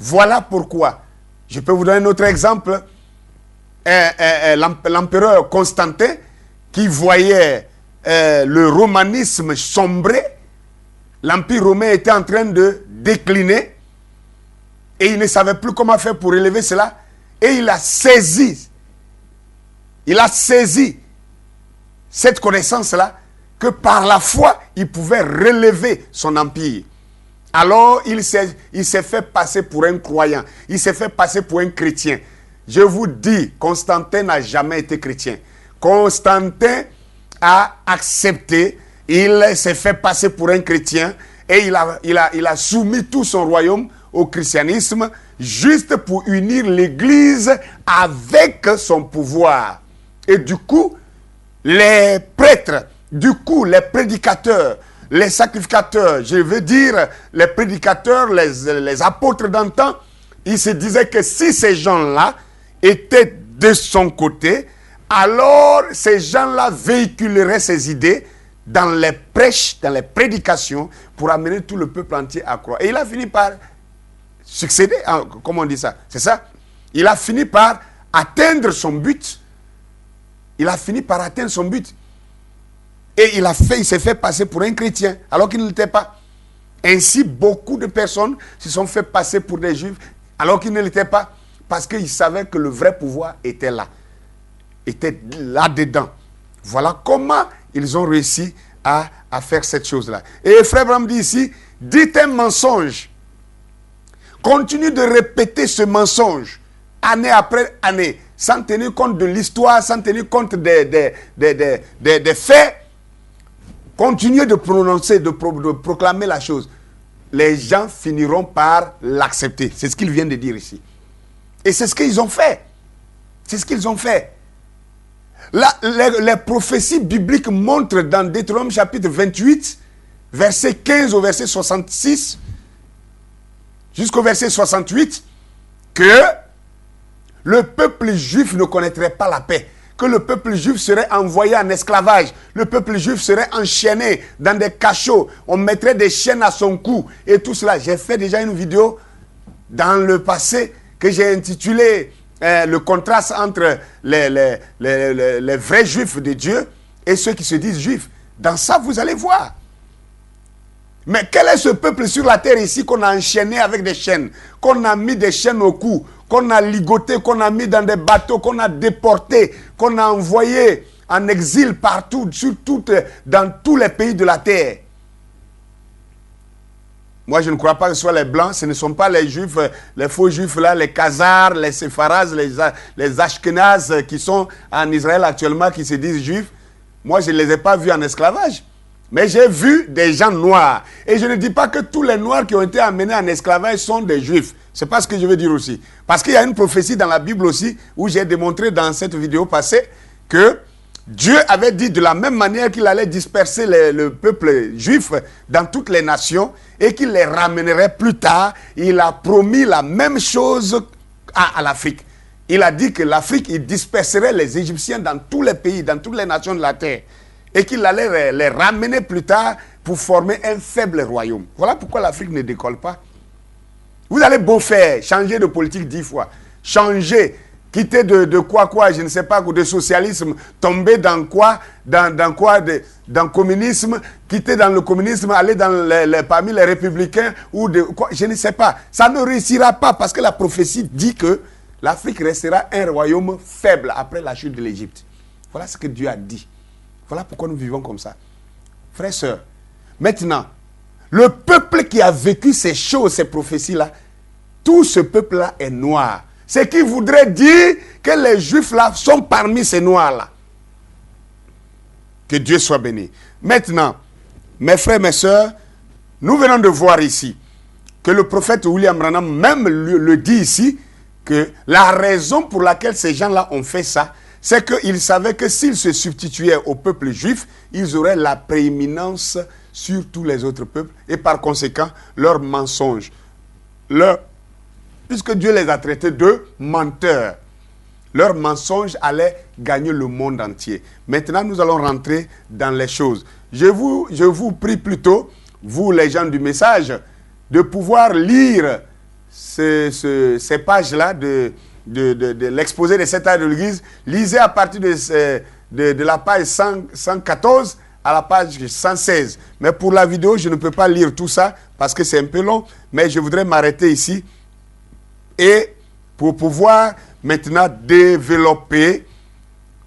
Voilà pourquoi. Je peux vous donner un autre exemple. L'empereur Constantin, qui voyait le romanisme sombrer, l'Empire romain était en train de décliner et il ne savait plus comment faire pour élever cela. Et il a saisi cette connaissance-là, que par la foi, il pouvait relever son empire. Alors, il s'est fait passer pour un croyant. Il s'est fait passer pour un chrétien. Je vous dis, Constantin n'a jamais été chrétien. Constantin a accepté, il s'est fait passer pour un chrétien et il a soumis tout son royaume au christianisme juste pour unir l'Église avec son pouvoir. Et du coup, les prêtres, du coup, les prédicateurs, les sacrificateurs, je veux dire, les prédicateurs, les apôtres d'antan, ils se disaient que si ces gens-là étaient de son côté, alors ces gens-là véhiculeraient ces idées dans les prêches, dans les prédications, pour amener tout le peuple entier à croire. Et il a fini par succéder, comment on dit ça? C'est ça? Il a fini par atteindre son but. Il a fini par atteindre son but. Et il s'est fait passer pour un chrétien, alors qu'il ne l'était pas. Ainsi, beaucoup de personnes se sont fait passer pour des juifs, alors qu'ils ne l'étaient pas, parce qu'ils savaient que le vrai pouvoir était là-dedans. Voilà comment ils ont réussi à faire cette chose-là. Et Frère Branham dit ici, dites un mensonge. Continue de répéter ce mensonge, année après année, sans tenir compte de l'histoire, sans tenir compte des faits. Continuez de prononcer, de proclamer la chose. Les gens finiront par l'accepter. C'est ce qu'il vient de dire ici. Et c'est ce qu'ils ont fait. C'est ce qu'ils ont fait. Là, les prophéties bibliques montrent dans Deutéronome chapitre 28, verset 15 au verset 66, jusqu'au verset 68, que le peuple juif ne connaîtrait pas la paix, que le peuple juif serait envoyé en esclavage, le peuple juif serait enchaîné dans des cachots, on mettrait des chaînes à son cou et tout cela. J'ai fait déjà une vidéo dans le passé que j'ai intitulée le contraste entre les vrais juifs de Dieu et ceux qui se disent juifs. Dans ça, vous allez voir. Mais quel est ce peuple sur la terre ici qu'on a enchaîné avec des chaînes, qu'on a mis des chaînes au cou, qu'on a ligoté, qu'on a mis dans des bateaux, qu'on a déporté, qu'on a envoyé en exil partout, dans tous les pays de la terre? Moi, je ne crois pas que ce soit les Blancs, ce ne sont pas les Juifs, les faux Juifs là, les Khazars, les Sepharas, les Ashkenazes qui sont en Israël actuellement, qui se disent Juifs. Moi, je ne les ai pas vus en esclavage. Mais j'ai vu des gens noirs. Et je ne dis pas que tous les noirs qui ont été amenés en esclavage sont des Juifs. C'est pas ce que je veux dire aussi. Parce qu'il y a une prophétie dans la Bible aussi, où j'ai démontré dans cette vidéo passée, que Dieu avait dit de la même manière qu'il allait disperser le peuple juif dans toutes les nations et qu'il les ramènerait plus tard. Il a promis la même chose à l'Afrique. Il a dit que l'Afrique, il disperserait les Égyptiens dans tous les pays, dans toutes les nations de la terre. Et qu'il allait les ramener plus tard pour former un faible royaume. Voilà pourquoi l'Afrique ne décolle pas. Vous allez beau faire, changer de politique 10 fois, changer, quitter de quoi, je ne sais pas, de socialisme, tomber dans quoi, dans le communisme, quitter dans le communisme, aller parmi les républicains, ou de quoi, je ne sais pas. Ça ne réussira pas parce que la prophétie dit que l'Afrique restera un royaume faible après la chute de l'Égypte. Voilà ce que Dieu a dit. Voilà pourquoi nous vivons comme ça. Frères, sœurs, maintenant, le peuple qui a vécu ces choses, ces prophéties-là, tout ce peuple-là est noir. Ce qui voudrait dire que les Juifs-là sont parmi ces noirs-là. Que Dieu soit béni. Maintenant, mes frères, mes sœurs, nous venons de voir ici que le prophète William Branham même le dit ici, que la raison pour laquelle ces gens-là ont fait ça, c'est qu'ils savaient que s'ils se substituaient au peuple juif, ils auraient la prééminence sur tous les autres peuples et par conséquent, leurs mensonges, puisque Dieu les a traités de menteurs, leurs mensonges allaient gagner le monde entier. Maintenant, nous allons rentrer dans les choses. Je vous prie plutôt, vous les gens du message, de pouvoir lire ces pages-là de l'exposé des 7 ans de l'Église. Lisez à partir de la page 114 à la page 116. Mais pour la vidéo, je ne peux pas lire tout ça parce que c'est un peu long. Mais je voudrais m'arrêter ici et pour pouvoir maintenant développer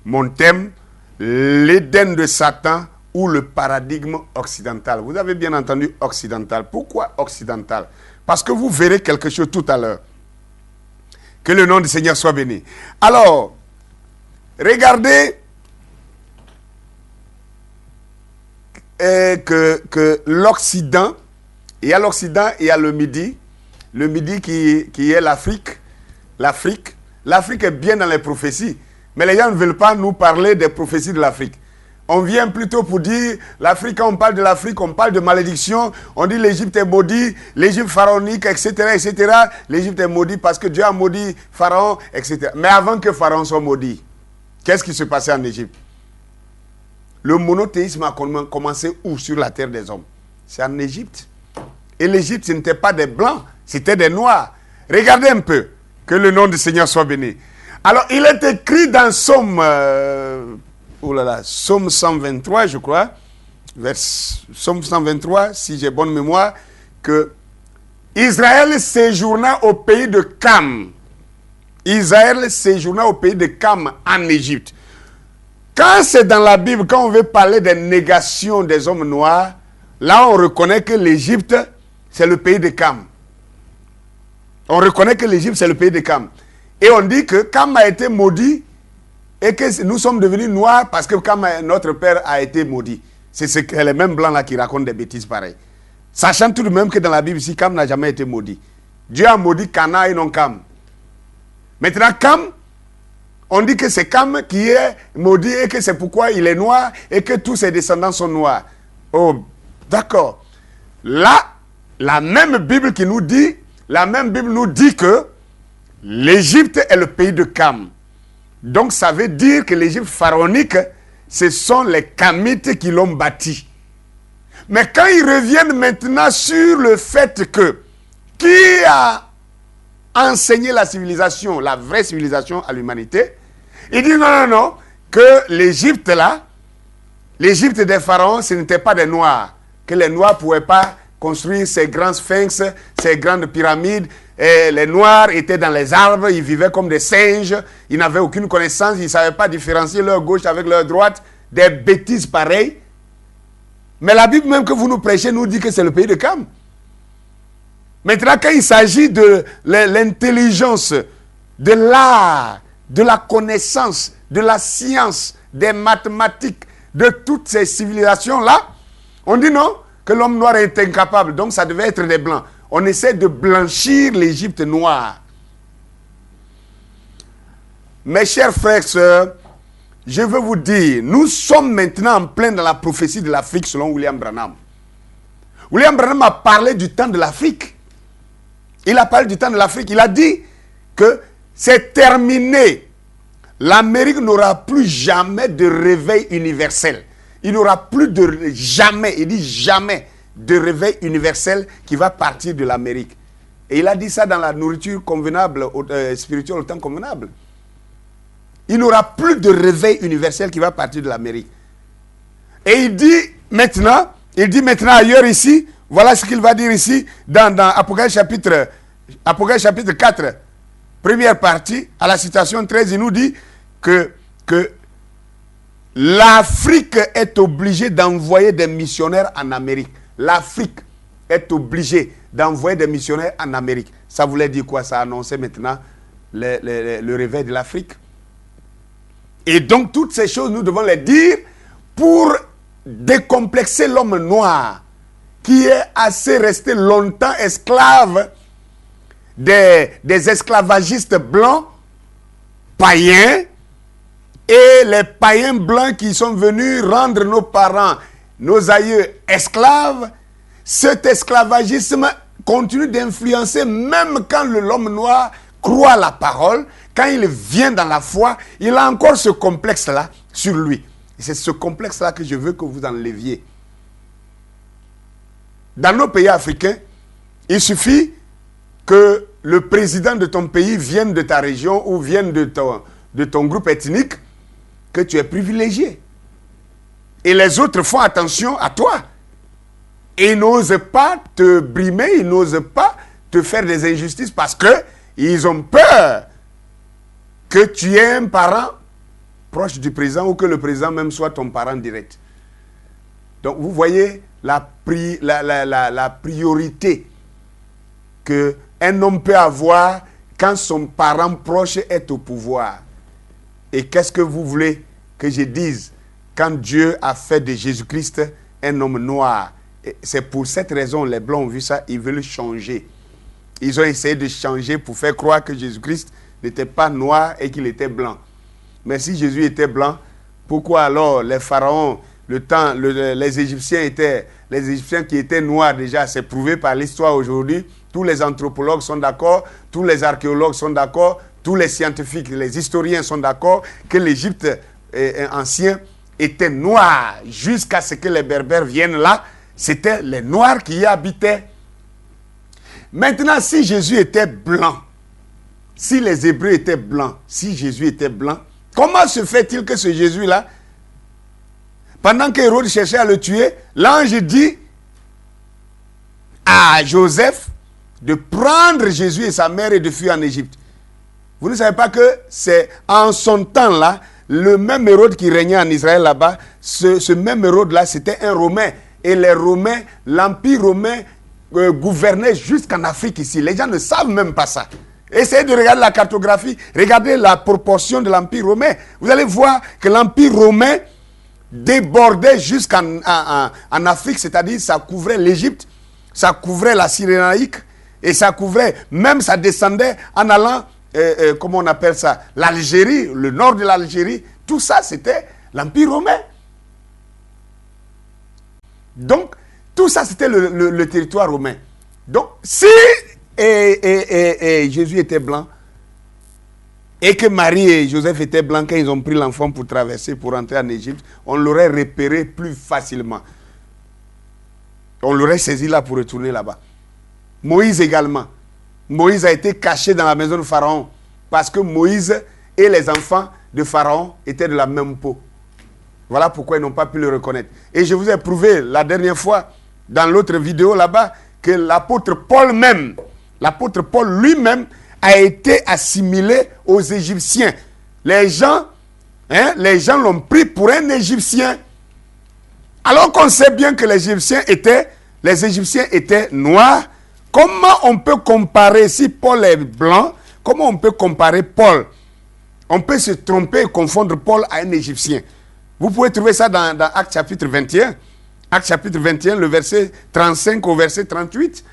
mon thème, l'Éden de Satan ou le paradigme occidental. Vous avez bien entendu occidental. Pourquoi occidental? Parce que vous verrez quelque chose tout à l'heure. Que le nom du Seigneur soit béni. Alors, regardez que l'Occident, il y a l'Occident, il y a le Midi qui est l'Afrique. L'Afrique est bien dans les prophéties, mais les gens ne veulent pas nous parler des prophéties de l'Afrique. On vient plutôt pour dire, l'Afrique, quand on parle de l'Afrique, on parle de malédiction, on dit l'Égypte est maudit, l'Égypte pharaonique, etc., etc. L'Égypte est maudit parce que Dieu a maudit Pharaon, etc. Mais avant que Pharaon soit maudit, qu'est-ce qui se passait en Égypte? Le monothéisme a commencé où sur la terre des hommes? C'est en Égypte. Et l'Égypte, ce n'était pas des blancs, c'était des noirs. Regardez un peu, que le nom du Seigneur soit béni. Alors, il est écrit dans Somme... Somme 123, je crois, Somme 123, si j'ai bonne mémoire, que Israël séjourna au pays de Cam. Israël séjourna au pays de Cam en Égypte. Quand c'est dans la Bible, quand on veut parler des négations des hommes noirs, là on reconnaît que l'Égypte, c'est le pays de Cam. On reconnaît que l'Égypte, c'est le pays de Cam. Et on dit que Cam a été maudit et que nous sommes devenus noirs parce que Cam, notre père, a été maudit. C'est les mêmes blancs là qui racontent des bêtises pareilles. Sachant tout de même que dans la Bible, ici, Cam n'a jamais été maudit. Dieu a maudit Cana et non Cam. Maintenant, Cam, on dit que c'est Cam qui est maudit et que c'est pourquoi il est noir et que tous ses descendants sont noirs. Oh, d'accord. Là, la même Bible qui nous dit, que l'Égypte est le pays de Cam. Donc, ça veut dire que l'Égypte pharaonique, ce sont les Kamites qui l'ont bâti. Mais quand ils reviennent maintenant sur le fait que qui a enseigné la civilisation, la vraie civilisation à l'humanité, ils disent non, que l'Égypte là, l'Égypte des pharaons, ce n'était pas des Noirs, que les Noirs ne pouvaient pas construire ces grands sphinx, ces grandes pyramides. Et les Noirs étaient dans les arbres, ils vivaient comme des singes, ils n'avaient aucune connaissance, ils ne savaient pas différencier leur gauche avec leur droite, des bêtises pareilles. Mais la Bible même que vous nous prêchez nous dit que c'est le pays de Cam. Maintenant, quand il s'agit de l'intelligence, de l'art, de la connaissance, de la science, des mathématiques, de toutes ces civilisations-là, on dit non, que l'homme noir est incapable, donc ça devait être des blancs. On essaie de blanchir l'Égypte noire. Mes chers frères et sœurs, je veux vous dire, nous sommes maintenant en plein dans la prophétie de l'Afrique selon William Branham. William Branham a parlé du temps de l'Afrique. Il a parlé du temps de l'Afrique. Il a dit que c'est terminé. L'Amérique n'aura plus jamais de réveil universel. Il n'aura plus de jamais, il dit jamais, de réveil universel qui va partir de l'Amérique. Et il a dit ça dans la nourriture convenable, spirituelle au temps convenable. Il n'aura plus de réveil universel qui va partir de l'Amérique. Et il dit maintenant ailleurs ici, voilà ce qu'il va dire ici, dans Apocalypse chapitre 4, première partie, à la citation 13, il nous dit que l'Afrique est obligée d'envoyer des missionnaires en Amérique. L'Afrique est obligée d'envoyer des missionnaires en Amérique. Ça voulait dire quoi? Ça annonçait maintenant le réveil de l'Afrique. Et donc, toutes ces choses, nous devons les dire pour décomplexer l'homme noir qui est assez resté longtemps esclave des esclavagistes blancs, païens, et les païens blancs qui sont venus rendre nos parents, nos aïeux esclaves. Cet esclavagisme continue d'influencer même quand l'homme noir croit la parole, quand il vient dans la foi, il a encore ce complexe-là sur lui. Et c'est ce complexe-là que je veux que vous enleviez. Dans nos pays africains, il suffit que le président de ton pays vienne de ta région ou vienne de ton groupe ethnique, que tu es privilégié. Et les autres font attention à toi. Et ils n'osent pas te brimer, ils n'osent pas te faire des injustices parce qu'ils ont peur que tu aies un parent proche du président ou que le président même soit ton parent direct. Donc vous voyez la priorité qu'un homme peut avoir quand son parent proche est au pouvoir. Et qu'est-ce que vous voulez que je dise quand Dieu a fait de Jésus-Christ un homme noir? C'est pour cette raison les Blancs ont vu ça, ils veulent changer. Ils ont essayé de changer pour faire croire que Jésus-Christ n'était pas noir et qu'il était blanc. Mais si Jésus était blanc, Pourquoi alors les pharaons, les Égyptiens qui étaient noirs déjà, c'est prouvé par l'histoire aujourd'hui. Tous les anthropologues sont d'accord, tous les archéologues sont d'accord, tous les scientifiques, les historiens sont d'accord que l'Égypte ancien était noir jusqu'à ce que les Berbères viennent là. C'était les Noirs qui y habitaient. Maintenant, si Jésus était blanc, si les Hébreux étaient blancs, si Jésus était blanc, comment se fait-il que ce Jésus-là, pendant qu'Hérode cherchait à le tuer, l'ange dit à Joseph de prendre Jésus et sa mère et de fuir en Égypte? Vous ne savez pas que c'est en son temps-là, le même Hérode qui régnait en Israël là-bas, ce même Hérode-là, c'était un Romain. Et les Romains, l'Empire romain gouvernait jusqu'en Afrique ici. Les gens ne savent même pas ça. Essayez de regarder la cartographie, regardez la proportion de l'Empire romain. Vous allez voir que l'Empire romain débordait jusqu'en en Afrique, c'est-à-dire ça couvrait l'Égypte, ça couvrait la Cyrénaïque, et ça couvrait, même ça descendait en allant, comment on appelle ça, l'Algérie, le nord de l'Algérie. Tout ça, c'était l'Empire romain. Donc, tout ça, c'était le territoire romain. Donc, si Jésus était blanc, et que Marie et Joseph étaient blancs quand ils ont pris l'enfant pour traverser, pour entrer en Égypte, on l'aurait repéré plus facilement. On l'aurait saisi là pour retourner là-bas. Moïse également. Moïse a été caché dans la maison de Pharaon parce que Moïse et les enfants de Pharaon étaient de la même peau. Voilà pourquoi ils n'ont pas pu le reconnaître. Et je vous ai prouvé la dernière fois, dans l'autre vidéo là-bas, que l'apôtre Paul même, l'apôtre Paul lui-même a été assimilé aux Égyptiens. Les gens l'ont pris pour un Égyptien. Alors qu'on sait bien que les Égyptiens étaient noirs. Comment on peut comparer, si Paul est blanc, comment on peut comparer Paul? On peut se tromper et confondre Paul à un Égyptien. Vous pouvez trouver ça dans Actes chapitre 21. Actes chapitre 21, le verset 35 au verset 38.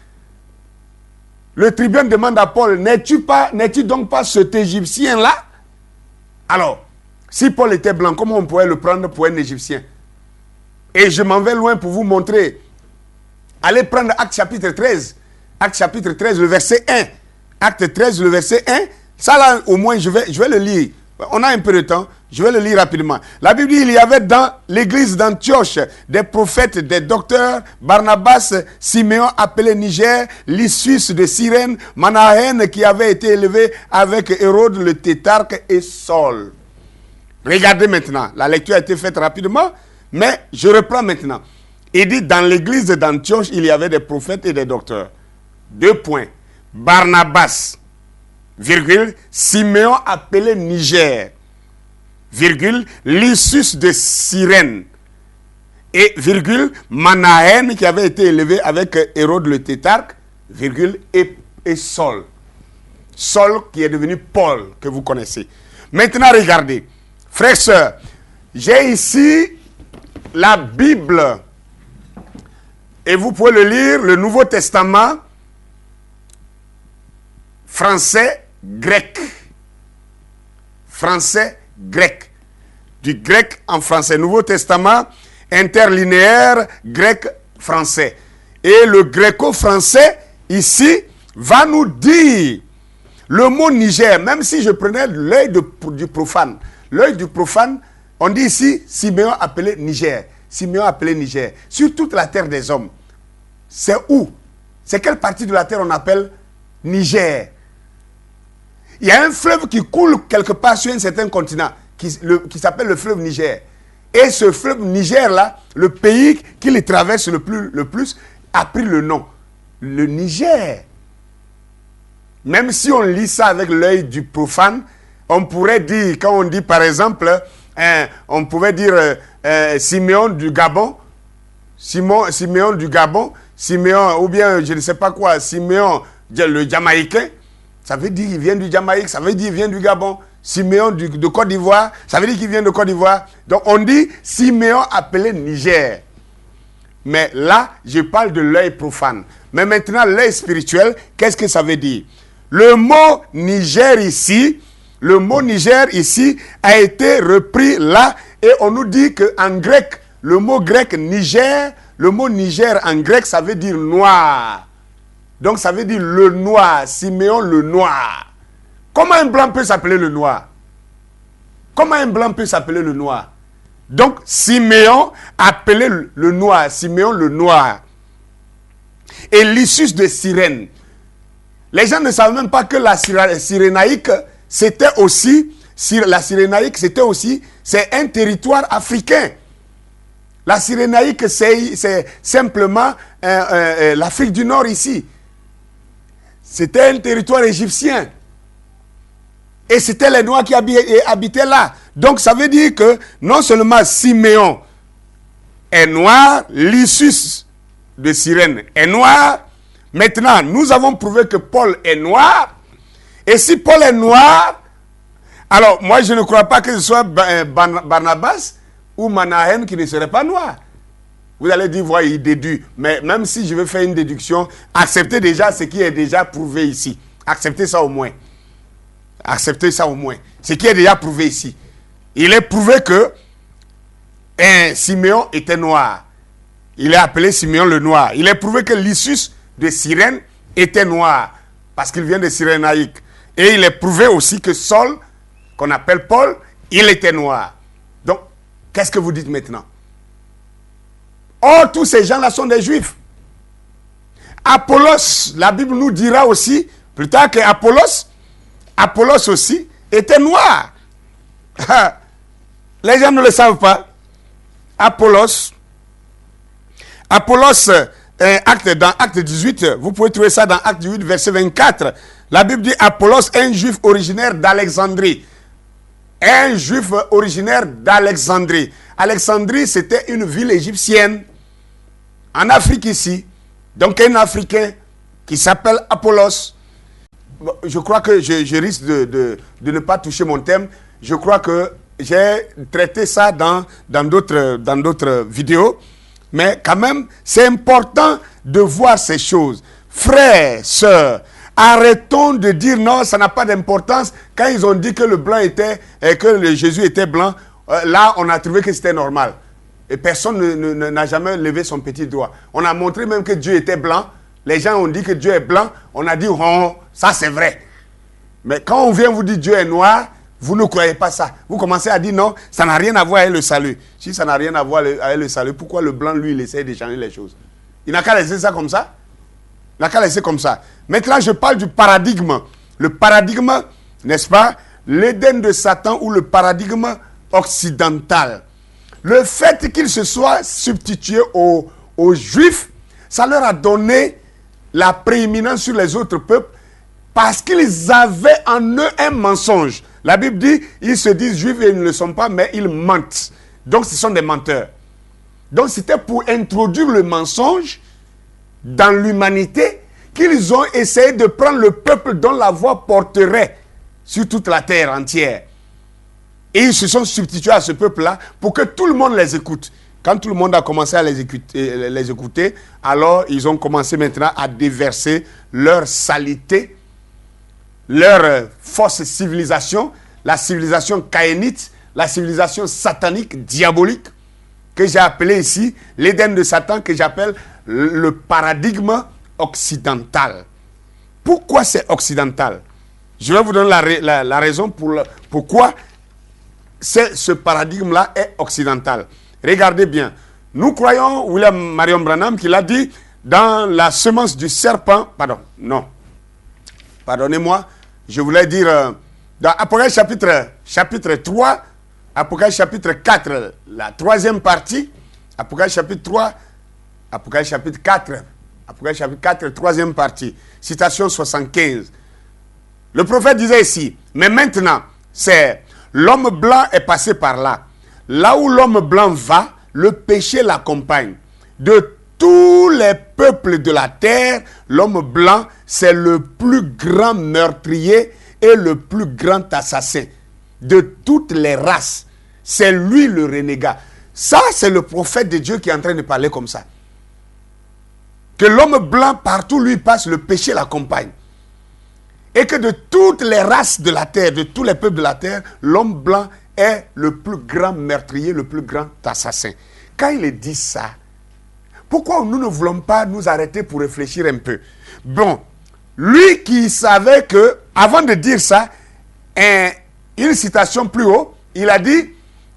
Le tribun demande à Paul, n'es-tu donc pas cet Égyptien-là? Alors, si Paul était blanc, comment on pourrait le prendre pour un Égyptien? Et je m'en vais loin pour vous montrer. Allez prendre Actes chapitre 13. Actes chapitre 13, le verset 1. Acte 13, le verset 1. Ça là, au moins, je vais le lire. On a un peu de temps. Je vais le lire rapidement. La Bible dit, il y avait dans l'église d'Antioche des prophètes, des docteurs, Barnabas, Siméon appelé Niger, Lysius de Cyrène, Manahen qui avait été élevé avec Hérode le tétrarque et Saul. Regardez maintenant. La lecture a été faite rapidement, mais je reprends maintenant. Il dit, dans l'église d'Antioche, il y avait des prophètes et des docteurs. 2 points. Barnabas, virgule, Siméon appelé Niger, virgule, Lysius de Cyrène, et virgule, Manahen qui avait été élevé avec Hérode le tétrarque, virgule, et Saul. Saul qui est devenu Paul, que vous connaissez. Maintenant, regardez. Frères et sœurs, j'ai ici la Bible, et vous pouvez le lire, le Nouveau Testament, français, grec. Français, grec. Du grec en français. Nouveau Testament, interlinéaire, grec, français. Et le gréco-français, ici, va nous dire le mot Niger, même si je prenais l'œil du profane. L'œil du profane, on dit ici, Siméon appelé Niger. Siméon appelé Niger. Sur toute la terre des hommes. C'est où? C'est quelle partie de la terre on appelle Niger? Il y a un fleuve qui coule quelque part sur un certain continent qui s'appelle le fleuve Niger. Et ce fleuve Niger-là, le pays qui le traverse le plus a pris le nom. Le Niger. Même si on lit ça avec l'œil du profane, on pourrait dire, quand on dit par exemple, on pouvait dire Siméon du Gabon, Siméon du Gabon, Siméon, ou bien je ne sais pas quoi, Siméon le Jamaïcain. Ça veut dire qu'il vient du Jamaïque, ça veut dire qu'il vient du Gabon. Siméon de Côte d'Ivoire, ça veut dire qu'il vient de Côte d'Ivoire. Donc on dit Siméon appelé Niger. Mais là, je parle de l'œil profane. Mais maintenant, l'œil spirituel, qu'est-ce que ça veut dire? Le mot Niger ici a été repris là Et on nous dit qu'en grec, le mot grec Niger, le mot Niger en grec, ça veut dire noir. Donc ça veut dire le noir, Siméon le noir. Comment un blanc peut s'appeler le noir? Comment un blanc peut s'appeler le noir? Donc Siméon appelé le noir, Siméon le noir. Et Lysius de Cyrène. Les gens ne savent même pas que la Cyrénaïque, c'était aussi, c'est un territoire africain. La Cyrénaïque, c'est simplement l'Afrique du Nord ici. C'était un territoire égyptien. Et c'était les Noirs qui habitaient là. Donc ça veut dire que non seulement Siméon est noir, Lysius de Cyrène est noir. Maintenant, nous avons prouvé que Paul est noir. Et si Paul est noir, alors moi je ne crois pas que ce soit Barnabas ou Manahem qui ne serait pas noir. Vous allez dire, voilà, il déduit. Mais même si je veux faire une déduction, acceptez déjà ce qui est déjà prouvé ici. Acceptez ça au moins. Acceptez ça au moins. Ce qui est déjà prouvé ici. Il est prouvé que Siméon était noir. Il est appelé Siméon le noir. Il est prouvé que Lysius de Cyrène était noir. Parce qu'il vient de Cyrénaïque. Et il est prouvé aussi que Saul, qu'on appelle Paul, il était noir. Donc, qu'est-ce que vous dites maintenant? Or, tous ces gens-là sont des juifs. Apollos, la Bible nous dira aussi, plus tard que Apollos aussi était noir. Les gens ne le savent pas. Apollos, dans Acte 18, vous pouvez trouver ça dans Acte 18, verset 24. La Bible dit Apollos, un juif originaire d'Alexandrie. Un juif originaire d'Alexandrie. Alexandrie, c'était une ville égyptienne. En Afrique ici. Donc un Africain qui s'appelle Apollos. Je crois que je risque de ne pas toucher mon thème. Je crois que j'ai traité ça dans d'autres vidéos. Mais quand même, c'est important de voir ces choses. Frères, sœurs, arrêtons de dire non, ça n'a pas d'importance. Quand ils ont dit que le blanc était, que Jésus était blanc, là, on a trouvé que c'était normal. Et personne n'a jamais levé son petit doigt. On a montré même que Dieu était blanc. Les gens ont dit que Dieu est blanc. On a dit, oh, ça c'est vrai. Mais quand on vient vous dire Dieu est noir, vous ne croyez pas ça. Vous commencez à dire non, ça n'a rien à voir avec le salut. Si ça n'a rien à voir avec le salut, pourquoi le blanc, lui, il essaie de changer les choses? Il n'a qu'à laisser ça comme ça. Il n'a qu'à laisser comme ça. Maintenant, je parle du paradigme. Le paradigme, n'est-ce pas? L'Éden de Satan ou le paradigme occidental. Le fait qu'ils se soient substitués aux Juifs, ça leur a donné la prééminence sur les autres peuples parce qu'ils avaient en eux un mensonge. La Bible dit, ils se disent juifs et ils ne le sont pas, mais ils mentent. Donc ce sont des menteurs. Donc c'était pour introduire le mensonge dans l'humanité qu'ils ont essayé de prendre le peuple dont la voix porterait sur toute la terre entière. Et ils se sont substitués à ce peuple-là pour que tout le monde les écoute. Quand tout le monde a commencé à les écouter, alors ils ont commencé maintenant à déverser leur saleté, leur fausse civilisation, la civilisation caïnite, la civilisation satanique, diabolique, que j'ai appelée ici l'Éden de Satan, que j'appelle le paradigme occidental. Pourquoi c'est occidental? Je vais vous donner la raison pourquoi ce paradigme-là est occidental. Regardez bien. Nous croyons, William Marion Branham, qu'il a dit dans la semence du serpent, pardonnez-moi, je voulais dire dans Apocalypse chapitre 3, Apocalypse chapitre 4, la troisième partie, Apocalypse chapitre 3, Apocalypse chapitre 4, Apocalypse chapitre 4, troisième partie, citation 75. Le prophète disait ici, mais maintenant, c'est l'homme blanc est passé par là. Là où l'homme blanc va, le péché l'accompagne. De tous les peuples de la terre, l'homme blanc, c'est le plus grand meurtrier et le plus grand assassin. De toutes les races, c'est lui le renégat. Ça, c'est le prophète de Dieu qui est en train de parler comme ça. Que l'homme blanc, partout où lui passe, le péché l'accompagne. Et que de toutes les races de la terre, de tous les peuples de la terre, l'homme blanc est le plus grand meurtrier, le plus grand assassin. Quand il dit ça, pourquoi nous ne voulons pas nous arrêter pour réfléchir un peu? Bon, lui qui savait que, avant de dire ça, une citation plus haut, il a dit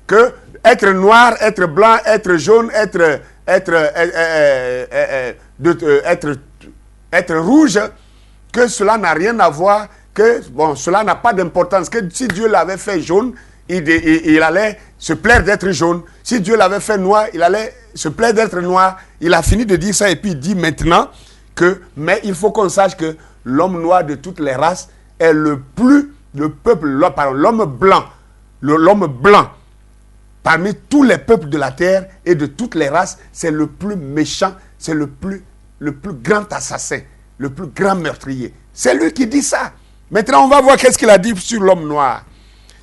que être noir, être blanc, être jaune, être rouge, que cela n'a rien à voir, que bon, cela n'a pas d'importance, que si Dieu l'avait fait jaune, il allait se plaire d'être jaune. Si Dieu l'avait fait noir, il allait se plaire d'être noir. Il a fini de dire ça et puis il dit maintenant que, mais il faut qu'on sache que l'homme noir de toutes les races est l'homme blanc, l'homme blanc, parmi tous les peuples de la terre et de toutes les races, c'est le plus méchant, c'est le plus grand assassin, le plus grand meurtrier. C'est lui qui dit ça. Maintenant, on va voir qu'est-ce qu'il a dit sur l'homme noir.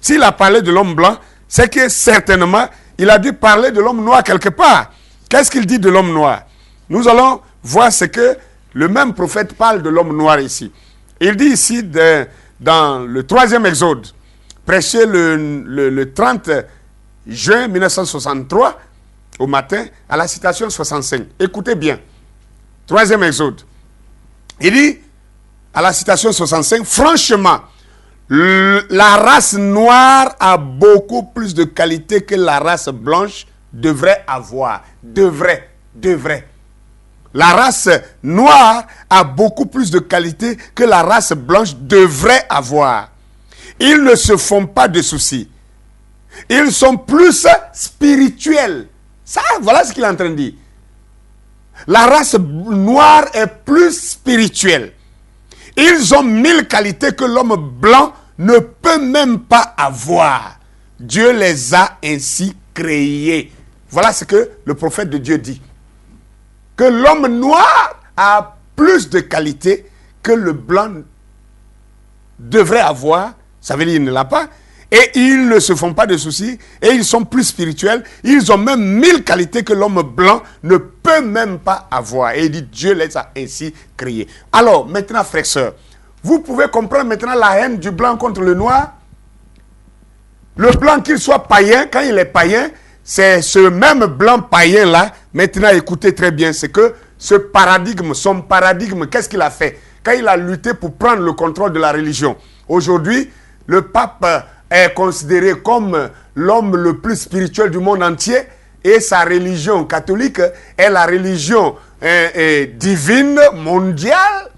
S'il a parlé de l'homme blanc, c'est que certainement, il a dû parler de l'homme noir quelque part. Qu'est-ce qu'il dit de l'homme noir? Nous allons voir ce que le même prophète parle de l'homme noir ici. Il dit ici, dans le 3e Exode, prêché le 30 juin 1963, au matin, à la citation 65. Écoutez bien. 3e Exode. Il dit, à la citation 65, franchement, la race noire a beaucoup plus de qualité que la race blanche devrait avoir. Devrait. La race noire a beaucoup plus de qualité que la race blanche devrait avoir. Ils ne se font pas de soucis. Ils sont plus spirituels. Ça, voilà ce qu'il est en train de dire. La race noire est plus spirituelle. Ils ont 1000 qualités que l'homme blanc ne peut même pas avoir. Dieu les a ainsi créés. Voilà ce que le prophète de Dieu dit. Que l'homme noir a plus de qualités que le blanc devrait avoir. Ça veut dire qu'il ne l'a pas. Et ils ne se font pas de soucis. Et ils sont plus spirituels. Ils ont même 1000 qualités que l'homme blanc ne peut même pas avoir. Et il dit, Dieu les a ainsi créés. Alors, maintenant, frères et sœurs, vous pouvez comprendre maintenant la haine du blanc contre le noir. Le blanc, qu'il soit païen, quand il est païen, c'est ce même blanc païen-là. Maintenant, écoutez très bien, c'est que ce paradigme, son paradigme, qu'est-ce qu'il a fait? Quand il a lutté pour prendre le contrôle de la religion. Aujourd'hui, le pape est considéré comme l'homme le plus spirituel du monde entier et sa religion catholique est la religion divine, mondiale,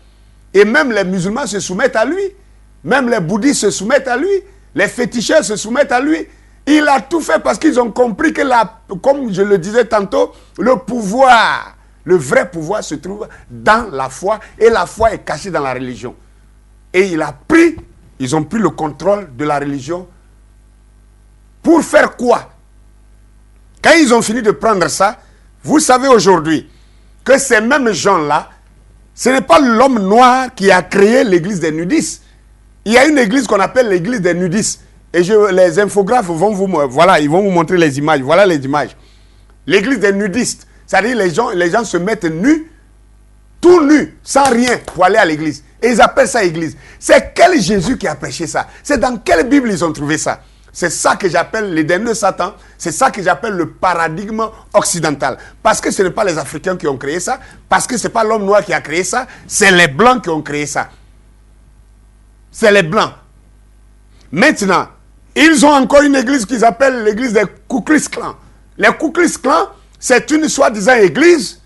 et même les musulmans se soumettent à lui, même les bouddhistes se soumettent à lui, les féticheurs se soumettent à lui. Il a tout fait parce qu'ils ont compris que, comme je le disais tantôt, le pouvoir, le vrai pouvoir se trouve dans la foi et la foi est cachée dans la religion. Et ils ont pris le contrôle de la religion. Pour faire quoi? Quand ils ont fini de prendre ça, vous savez aujourd'hui que ces mêmes gens-là, ce n'est pas l'homme noir qui a créé l'église des nudistes. Il y a une église qu'on appelle l'église des nudistes. Et les infographes vont ils vont vous montrer les images. Voilà les images. L'église des nudistes. C'est-à-dire les gens se mettent nus, tout nus, sans rien, pour aller à l'église. Et ils appellent ça église. C'est quel Jésus qui a prêché ça? C'est dans quelle Bible ils ont trouvé ça? C'est ça que j'appelle l'Éden de Satan. C'est ça que j'appelle le paradigme occidental. Parce que ce n'est pas les Africains qui ont créé ça. Parce que ce n'est pas l'homme noir qui a créé ça. C'est les Blancs qui ont créé ça. C'est les Blancs. Maintenant, ils ont encore une église qu'ils appellent l'église des Ku Klux Klan. Les Ku Klux Klan, c'est une soi-disant église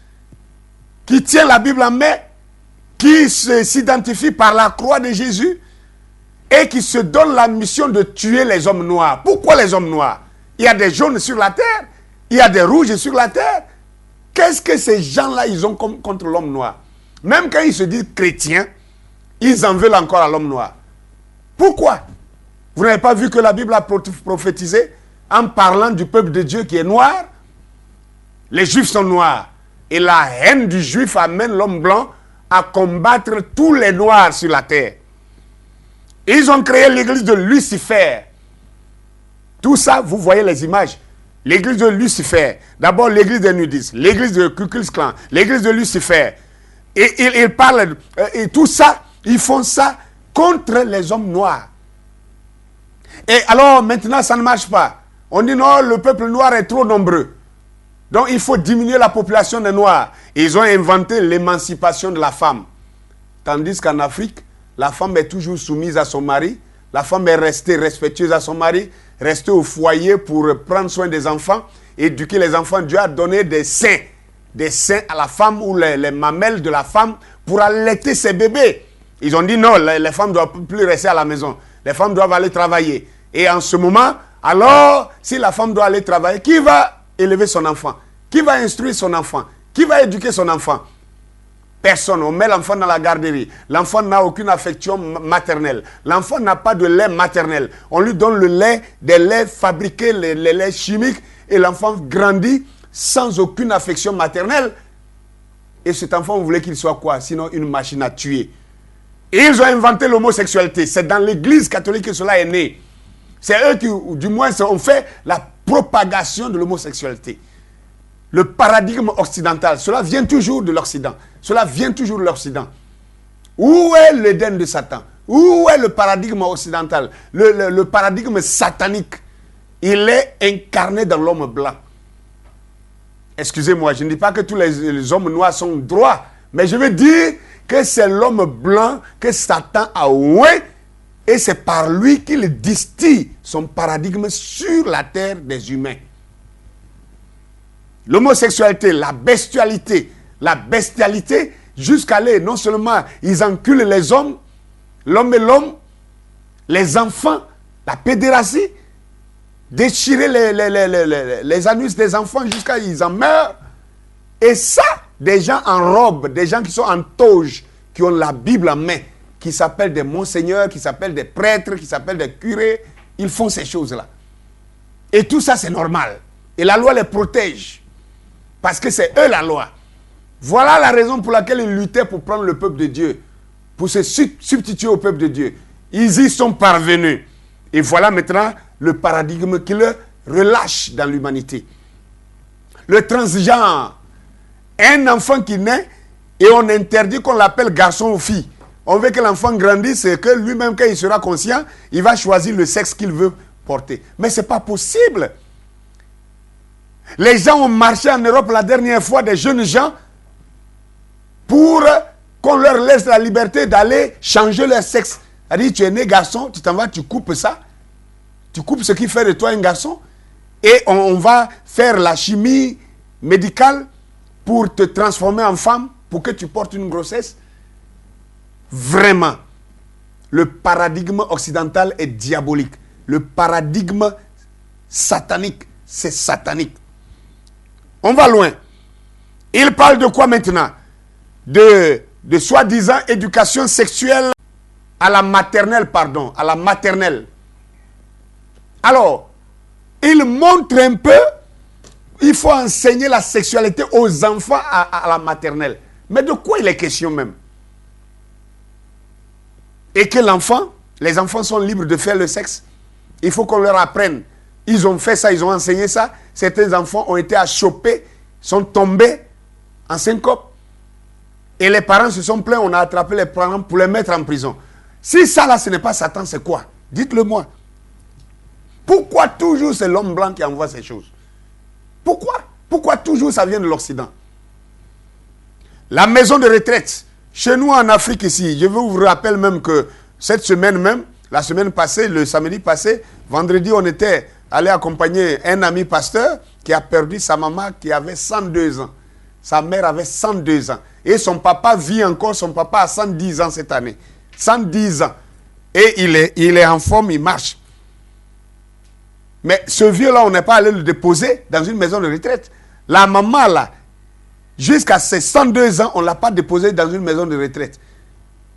qui tient la Bible en main, qui s'identifie par la croix de Jésus et qui se donne la mission de tuer les hommes noirs. Pourquoi les hommes noirs? Il y a des jaunes sur la terre, il y a des rouges sur la terre. Qu'est-ce que ces gens-là, ils ont contre l'homme noir? Même quand ils se disent chrétiens, ils en veulent encore à l'homme noir. Pourquoi? Vous n'avez pas vu que la Bible a prophétisé en parlant du peuple de Dieu qui est noir? Les Juifs sont noirs. Et la haine du Juif amène l'homme blanc à combattre tous les noirs sur la terre. Ils ont créé l'église de Lucifer. Tout ça, vous voyez les images. L'église de Lucifer. D'abord, l'église des nudistes. L'église de Ku Klux Klan. L'église de Lucifer. Et ils parlent. Et tout ça, ils font ça contre les hommes noirs. Et alors, maintenant, ça ne marche pas. On dit non, le peuple noir est trop nombreux. Donc, il faut diminuer la population des Noirs. Et ils ont inventé l'émancipation de la femme. Tandis qu'en Afrique, la femme est toujours soumise à son mari. La femme est restée respectueuse à son mari, restée au foyer pour prendre soin des enfants, éduquer les enfants. Dieu a donné des seins à la femme ou les mamelles de la femme pour allaiter ses bébés. Ils ont dit non, les femmes ne doivent plus rester à la maison. Les femmes doivent aller travailler. Et en ce moment, alors, si la femme doit aller travailler, qui va élever son enfant? Qui va instruire son enfant? Qui va éduquer son enfant? Personne. On met l'enfant dans la garderie. L'enfant n'a aucune affection maternelle. L'enfant n'a pas de lait maternel. On lui donne le lait, des laits fabriqués, les laits chimiques, et l'enfant grandit sans aucune affection maternelle. Et cet enfant, vous voulez qu'il soit quoi? Sinon, une machine à tuer. Et ils ont inventé l'homosexualité. C'est dans l'église catholique que cela est né. C'est eux qui, du moins, ont fait la propagation de l'homosexualité. Le paradigme occidental, cela vient toujours de l'Occident. Cela vient toujours de l'Occident. Où est l'Éden de Satan? Où est le paradigme occidental? Le paradigme satanique. Il est incarné dans l'homme blanc. Excusez-moi, je ne dis pas que tous les hommes noirs sont droits, mais je veux dire que c'est l'homme blanc que Satan a oué, et c'est par lui qu'il distille son paradigme sur la terre des humains. L'homosexualité, la bestialité, jusqu'à aller, non seulement ils enculent les hommes, l'homme et l'homme, les enfants, la pédérastie, déchirer les anus des enfants jusqu'à ils en meurent. Et ça, des gens en robe, des gens qui sont en toge, qui ont la Bible en main, qui s'appellent des monseigneurs, qui s'appellent des prêtres, qui s'appellent des curés, ils font ces choses-là. Et tout ça, c'est normal. Et la loi les protège. Parce que c'est eux la loi. Voilà la raison pour laquelle ils luttaient pour prendre le peuple de Dieu, pour se substituer au peuple de Dieu. Ils y sont parvenus. Et voilà maintenant le paradigme qui le relâche dans l'humanité. Le transgenre. Un enfant qui naît et on interdit qu'on l'appelle garçon ou fille. On veut que l'enfant grandisse et que lui-même, quand il sera conscient, il va choisir le sexe qu'il veut porter. Mais ce n'est pas possible. Les gens ont marché en Europe la dernière fois, des jeunes gens, pour qu'on leur laisse la liberté d'aller changer leur sexe. C'est-à-dire, tu es né garçon, tu t'en vas, tu coupes ça. Tu coupes ce qui fait de toi un garçon. Et on va faire la chimie médicale pour te transformer en femme, pour que tu portes une grossesse. Vraiment, le paradigme occidental est diabolique. Le paradigme satanique, c'est satanique. On va loin. Il parle de quoi maintenant? De soi-disant éducation sexuelle à la maternelle, pardon, à la maternelle. Alors, il montre un peu, il faut enseigner la sexualité aux enfants à la maternelle. Mais de quoi il est question même? Et que les enfants sont libres de faire le sexe. Il faut qu'on leur apprenne. Ils ont fait ça, ils ont enseigné ça. Certains enfants ont été achoppés, sont tombés en syncope. Et les parents se sont plaints, on a attrapé les parents pour les mettre en prison. Si ça là, ce n'est pas Satan, c'est quoi? Dites-le moi. Pourquoi toujours c'est l'homme blanc qui envoie ces choses? Pourquoi? Pourquoi toujours ça vient de l'Occident? La maison de retraite. Chez nous en Afrique ici, je vous rappelle même que cette semaine même, la semaine passée, le samedi passé, vendredi, on était allé accompagner un ami pasteur qui a perdu sa maman qui avait 102 ans. Sa mère avait 102 ans. Et son papa vit encore, son papa a 110 ans cette année. 110 ans. Et il est en forme, il marche. Mais ce vieux-là, on n'est pas allé le déposer dans une maison de retraite. La maman, là, jusqu'à ses 102 ans, on ne l'a pas déposée dans une maison de retraite.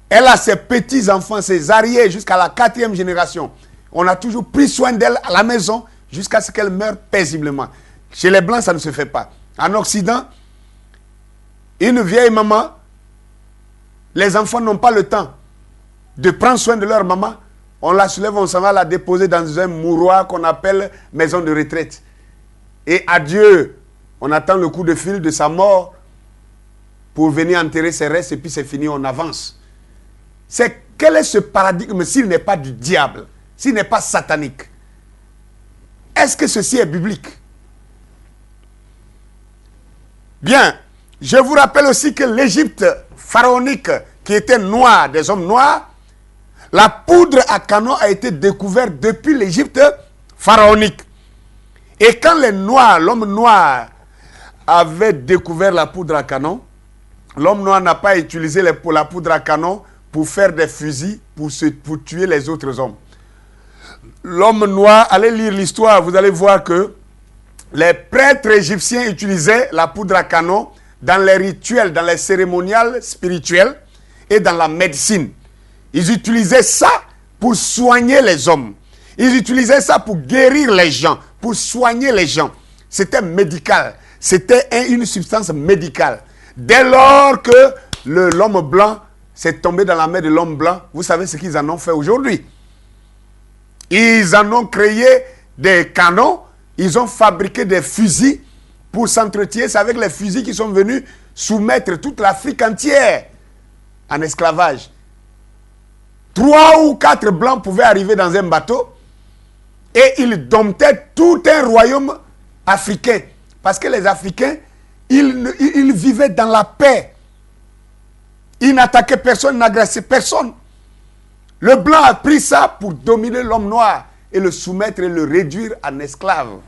Elle a ses petits-enfants, ses arrières, jusqu'à la 4e génération. On a toujours pris soin d'elle à la maison jusqu'à ce qu'elle meure paisiblement. Chez les Blancs, ça ne se fait pas. En Occident, une vieille maman, les enfants n'ont pas le temps de prendre soin de leur maman. On la soulève, on s'en va la déposer dans un mouroir qu'on appelle maison de retraite. Et adieu, on attend le coup de fil de sa mort pour venir enterrer ses restes et puis c'est fini, on avance. Quel est ce paradigme s'il n'est pas du diable? s'il n'est pas satanique? Est-ce que ceci est biblique? Bien, je vous rappelle aussi que l'Égypte pharaonique, qui était noire, des hommes noirs, la poudre à canon a été découverte depuis l'Égypte pharaonique. Et quand les Noirs, l'homme noir, avait découvert la poudre à canon, l'homme noir n'a pas utilisé la poudre à canon pour faire des fusils, pour tuer les autres hommes. L'homme noir, allez lire l'histoire, vous allez voir que les prêtres égyptiens utilisaient la poudre à canon dans les rituels, dans les cérémoniales spirituels et dans la médecine. Ils utilisaient ça pour soigner les hommes. Ils utilisaient ça pour guérir les gens, pour soigner les gens. C'était médical. C'était une substance médicale. Dès lors que l'homme blanc s'est tombé dans la main de l'homme blanc, vous savez ce qu'ils en ont fait aujourd'hui. Ils en ont créé des canons, ils ont fabriqué des fusils pour s'entretenir. C'est avec les fusils qui sont venus soumettre toute l'Afrique entière en esclavage. 3 ou 4 blancs pouvaient arriver dans un bateau et ils domptaient tout un royaume africain. Parce que les Africains, ils vivaient dans la paix. Ils n'attaquaient personne, ils n'agressaient personne. Le blanc a pris ça pour dominer l'homme noir et le soumettre et le réduire en esclave.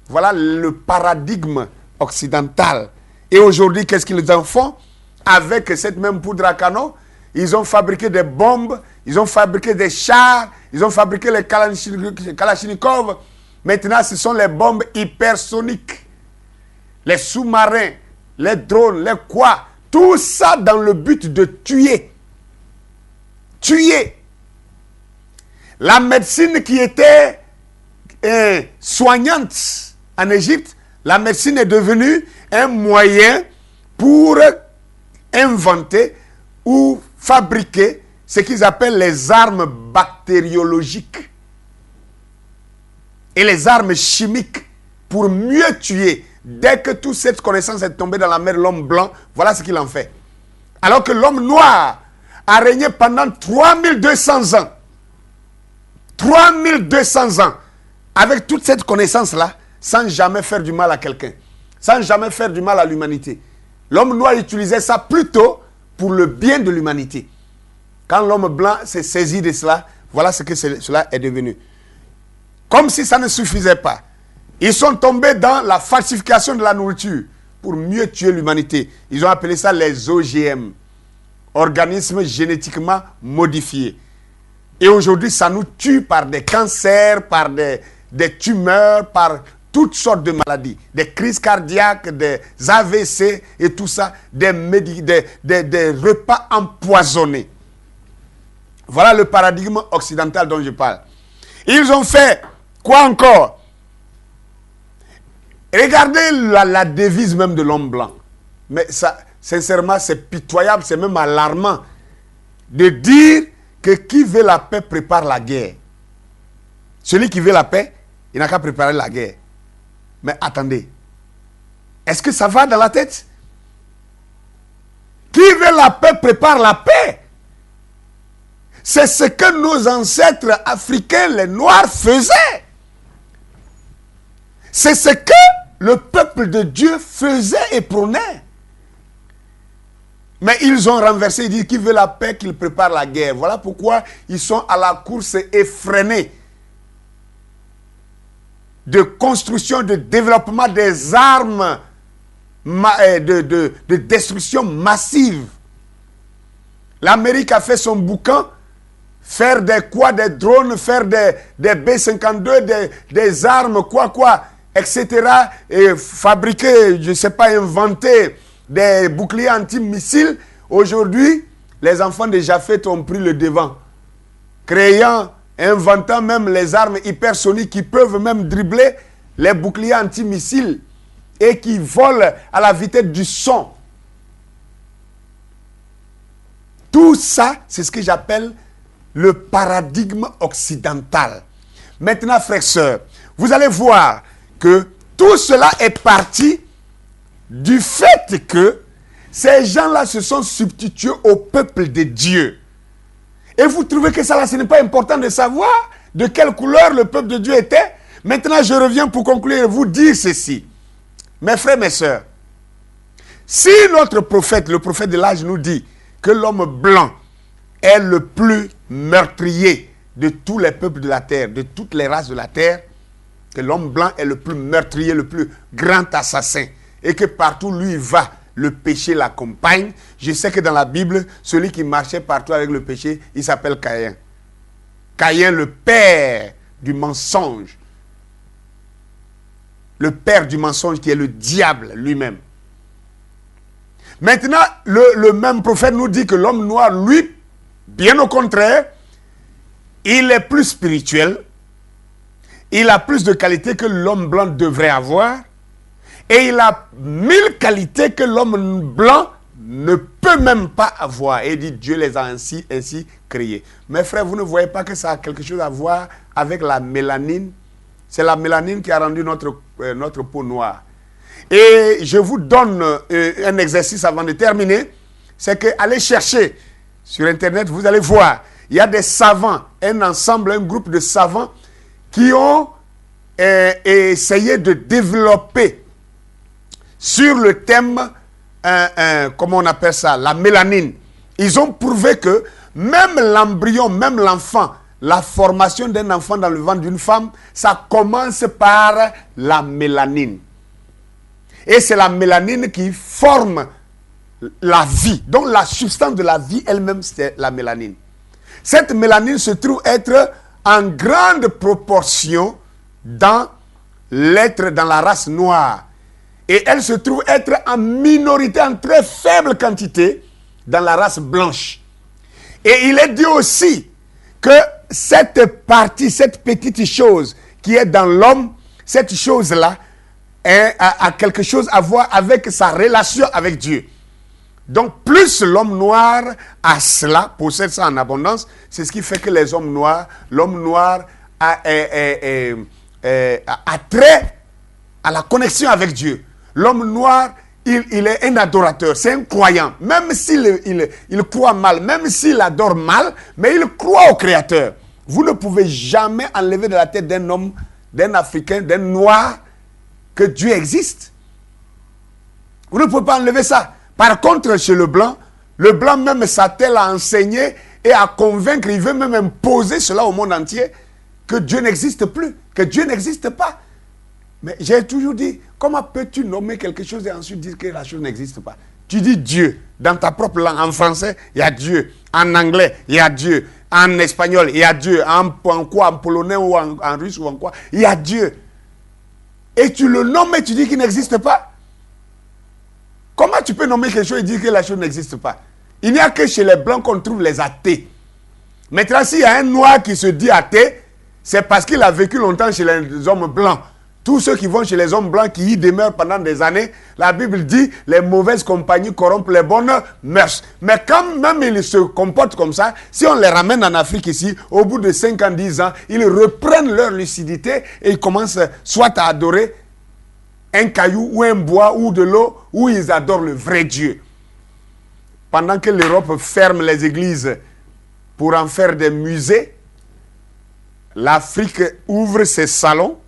Voilà le paradigme occidental. Et aujourd'hui, qu'est-ce qu'ils en font? Avec cette même poudre à canon, ils ont fabriqué des bombes, ils ont fabriqué des chars, ils ont fabriqué les Kalachnikov. Maintenant, ce sont les bombes hypersoniques, les sous-marins, les drones, les quoi. Tout ça dans le but de tuer. Tuer. La médecine qui était soignante en Égypte, la médecine est devenue un moyen pour inventer ou fabriquer ce qu'ils appellent les armes bactériologiques et les armes chimiques pour mieux tuer. Dès que toute cette connaissance est tombée dans la main de l'homme blanc, voilà ce qu'il en fait. Alors que l'homme noir a régné pendant 3200 ans. 3200 ans. Avec toute cette connaissance-là, sans jamais faire du mal à quelqu'un. Sans jamais faire du mal à l'humanité. L'homme noir utilisait ça plutôt pour le bien de l'humanité. Quand l'homme blanc s'est saisi de cela, voilà ce que cela est devenu. Comme si ça ne suffisait pas. Ils sont tombés dans la falsification de la nourriture pour mieux tuer l'humanité. Ils ont appelé ça les OGM. Organismes génétiquement modifiés. Et aujourd'hui, ça nous tue par des cancers, par des tumeurs, par toutes sortes de maladies. Des crises cardiaques, des AVC et tout ça. Des repas empoisonnés. Voilà le paradigme occidental dont je parle. Ils ont fait quoi encore? Regardez la devise même de l'homme blanc. Mais ça, sincèrement, c'est pitoyable, c'est même alarmant de dire que qui veut la paix prépare la guerre. Celui qui veut la paix, il n'a qu'à préparer la guerre. Mais attendez, est-ce que ça va dans la tête? Qui veut la paix prépare la paix. C'est ce que nos ancêtres africains, les Noirs, faisaient. C'est ce que le peuple de Dieu faisait et prônait. Mais ils ont renversé, ils disent qui veut la paix, qu'il prépare la guerre. Voilà pourquoi ils sont à la course effrénée de construction, de développement des armes de destruction massive. L'Amérique a fait son boucan, faire des drones, faire des B-52, des armes, etc. Et fabriquer, je ne sais pas, inventer des boucliers anti-missiles. Aujourd'hui, les enfants de Japheth ont pris le devant, inventant même les armes hypersoniques qui peuvent même dribbler les boucliers anti-missiles et qui volent à la vitesse du son. Tout ça, c'est ce que j'appelle le paradigme occidental. Maintenant, frères et sœurs, vous allez voir que tout cela est parti du fait que ces gens-là se sont substitués au peuple de Dieu. Et vous trouvez que ça, là, ce n'est pas important de savoir? de quelle couleur le peuple de Dieu était. Maintenant, je reviens pour conclure et vous dire ceci. Mes frères, mes sœurs, si notre prophète, le prophète de l'âge nous dit que l'homme blanc est le plus meurtrier de tous les peuples de la terre, de toutes les races de la terre, que l'homme blanc est le plus meurtrier, le plus grand assassin, et que partout où lui va, le péché l'accompagne. Je sais que dans la Bible, celui qui marchait partout avec le péché, il s'appelle Caïn. Caïn, le père du mensonge. Le père du mensonge qui est le diable lui-même. Maintenant, le même prophète nous dit que l'homme noir, lui, bien au contraire, il est plus spirituel, il a plus de qualités que l'homme blanc devrait avoir, et il a 1000 qualités que l'homme blanc ne peut même pas avoir. Et il dit, Dieu les a ainsi créés. Mes frères, vous ne voyez pas que ça a quelque chose à voir avec la mélanine? C'est la mélanine qui a rendu notre peau noire. Et je vous donne un exercice avant de terminer. C'est que allez chercher sur Internet, vous allez voir. Il y a des savants, un ensemble, un groupe de savants qui ont essayé de développer sur le thème, comment on appelle ça, la mélanine. Ils ont prouvé que même l'embryon, même l'enfant, la formation d'un enfant dans le ventre d'une femme, ça commence par la mélanine. Et c'est la mélanine qui forme la vie. Donc la substance de la vie elle-même, c'est la mélanine. Cette mélanine se trouve être en grande proportion dans l'être, dans la race noire. Et elle se trouve être en minorité, en très faible quantité, dans la race blanche. Et il est dit aussi que cette partie, cette petite chose qui est dans l'homme, cette chose-là a quelque chose à voir avec sa relation avec Dieu. Donc, plus l'homme noir a cela, possède ça en abondance, c'est ce qui fait que les hommes noirs, l'homme noir a trait à la connexion avec Dieu. L'homme noir, il est un adorateur, c'est un croyant. Même s'il il croit mal, même s'il adore mal, mais il croit au Créateur. Vous ne pouvez jamais enlever de la tête d'un homme, d'un Africain, d'un noir, que Dieu existe. Vous ne pouvez pas enlever ça. Par contre, chez le blanc même s'attelle à enseigner et à convaincre, il veut même imposer cela au monde entier, que Dieu n'existe plus, que Dieu n'existe pas. Mais j'ai toujours dit, comment peux-tu nommer quelque chose et ensuite dire que la chose n'existe pas? Tu dis Dieu, dans ta propre langue, en français, il y a Dieu, en anglais, il y a Dieu, en espagnol, il y a Dieu, en quoi, en polonais ou en russe ou en quoi, il y a Dieu. Et tu le nommes et tu dis qu'il n'existe pas. Comment tu peux nommer quelque chose et dire que la chose n'existe pas? Il n'y a que chez les blancs qu'on trouve les athées. Maintenant, s'il y a un noir qui se dit athée, c'est parce qu'il a vécu longtemps chez les hommes blancs. Tous ceux qui vont chez les hommes blancs, qui y demeurent pendant des années, la Bible dit, les mauvaises compagnies corrompent les bonnes mœurs. Mais quand même ils se comportent comme ça, si on les ramène en Afrique ici, au bout de 5 ans, 10 ans, ils reprennent leur lucidité et ils commencent soit à adorer un caillou ou un bois ou de l'eau, où ils adorent le vrai Dieu. Pendant que l'Europe ferme les églises pour en faire des musées, l'Afrique ouvre ses salons,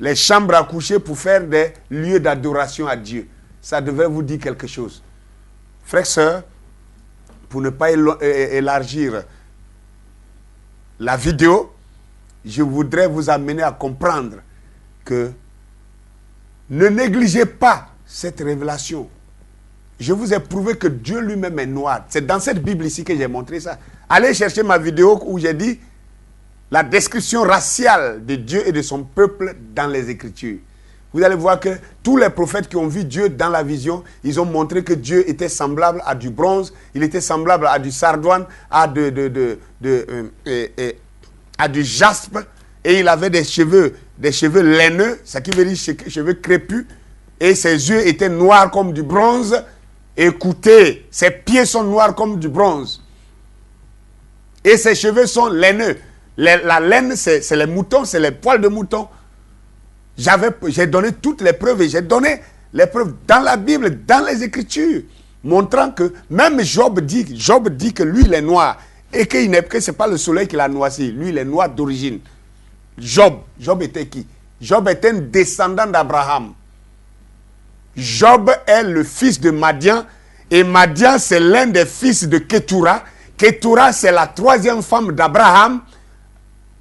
les chambres à coucher pour faire des lieux d'adoration à Dieu. Ça devrait vous dire quelque chose. Frères, sœurs, pour ne pas élargir la vidéo, je voudrais vous amener à comprendre que ne négligez pas cette révélation. Je vous ai prouvé que Dieu lui-même est noir. C'est dans cette Bible ici que j'ai montré ça. Allez chercher ma vidéo où j'ai dit la description raciale de Dieu et de son peuple dans les Écritures. Vous allez voir que tous les prophètes qui ont vu Dieu dans la vision, ils ont montré que Dieu était semblable à du bronze, il était semblable à du sardoine, à du jaspe, et il avait des cheveux laineux, ce qui veut dire cheveux crépus, et ses yeux étaient noirs comme du bronze. Écoutez, ses pieds sont noirs comme du bronze, et ses cheveux sont laineux. La laine, c'est les moutons, c'est les poils de mouton. J'ai donné toutes les preuves et j'ai donné les preuves dans la Bible, dans les Écritures, montrant que même Job dit que lui, il est noir. et que ce n'est pas le soleil qui l'a noirci. Lui, il est noir d'origine. Job était qui? Job est un descendant d'Abraham. Job est le fils de Madian, et Madian, c'est l'un des fils de Ketura. Ketura, c'est la troisième femme d'Abraham.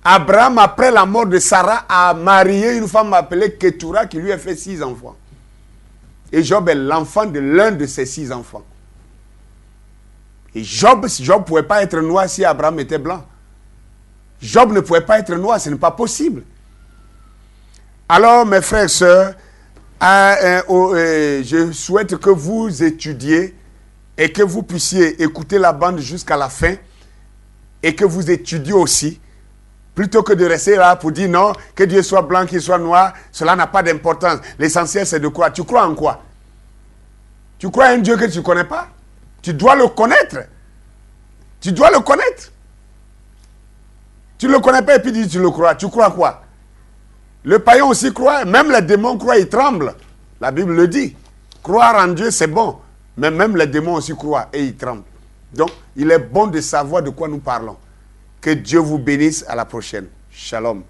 Abraham, après la mort de Sarah, a marié une femme appelée Ketura qui lui a fait 6 enfants. Et Job est l'enfant de l'un de ces 6 enfants. Et Job ne pouvait pas être noir si Abraham était blanc. Job ne pouvait pas être noir, ce n'est pas possible. Alors, mes frères et sœurs, je souhaite que vous étudiez et que vous puissiez écouter la bande jusqu'à la fin et que vous étudiez aussi, plutôt que de rester là pour dire non, que Dieu soit blanc, qu'il soit noir, cela n'a pas d'importance. L'essentiel, c'est de croire. Tu crois en quoi? Tu crois en un Dieu que tu ne connais pas? Tu dois le connaître. Tu dois le connaître. Tu ne le connais pas et puis tu le crois. Tu crois quoi? Le païen aussi croit. Même les démons croient, ils tremblent. La Bible le dit. Croire en Dieu, c'est bon. Mais même les démons aussi croient et ils tremblent. Donc, il est bon de savoir de quoi nous parlons. Que Dieu vous bénisse. À la prochaine. Shalom.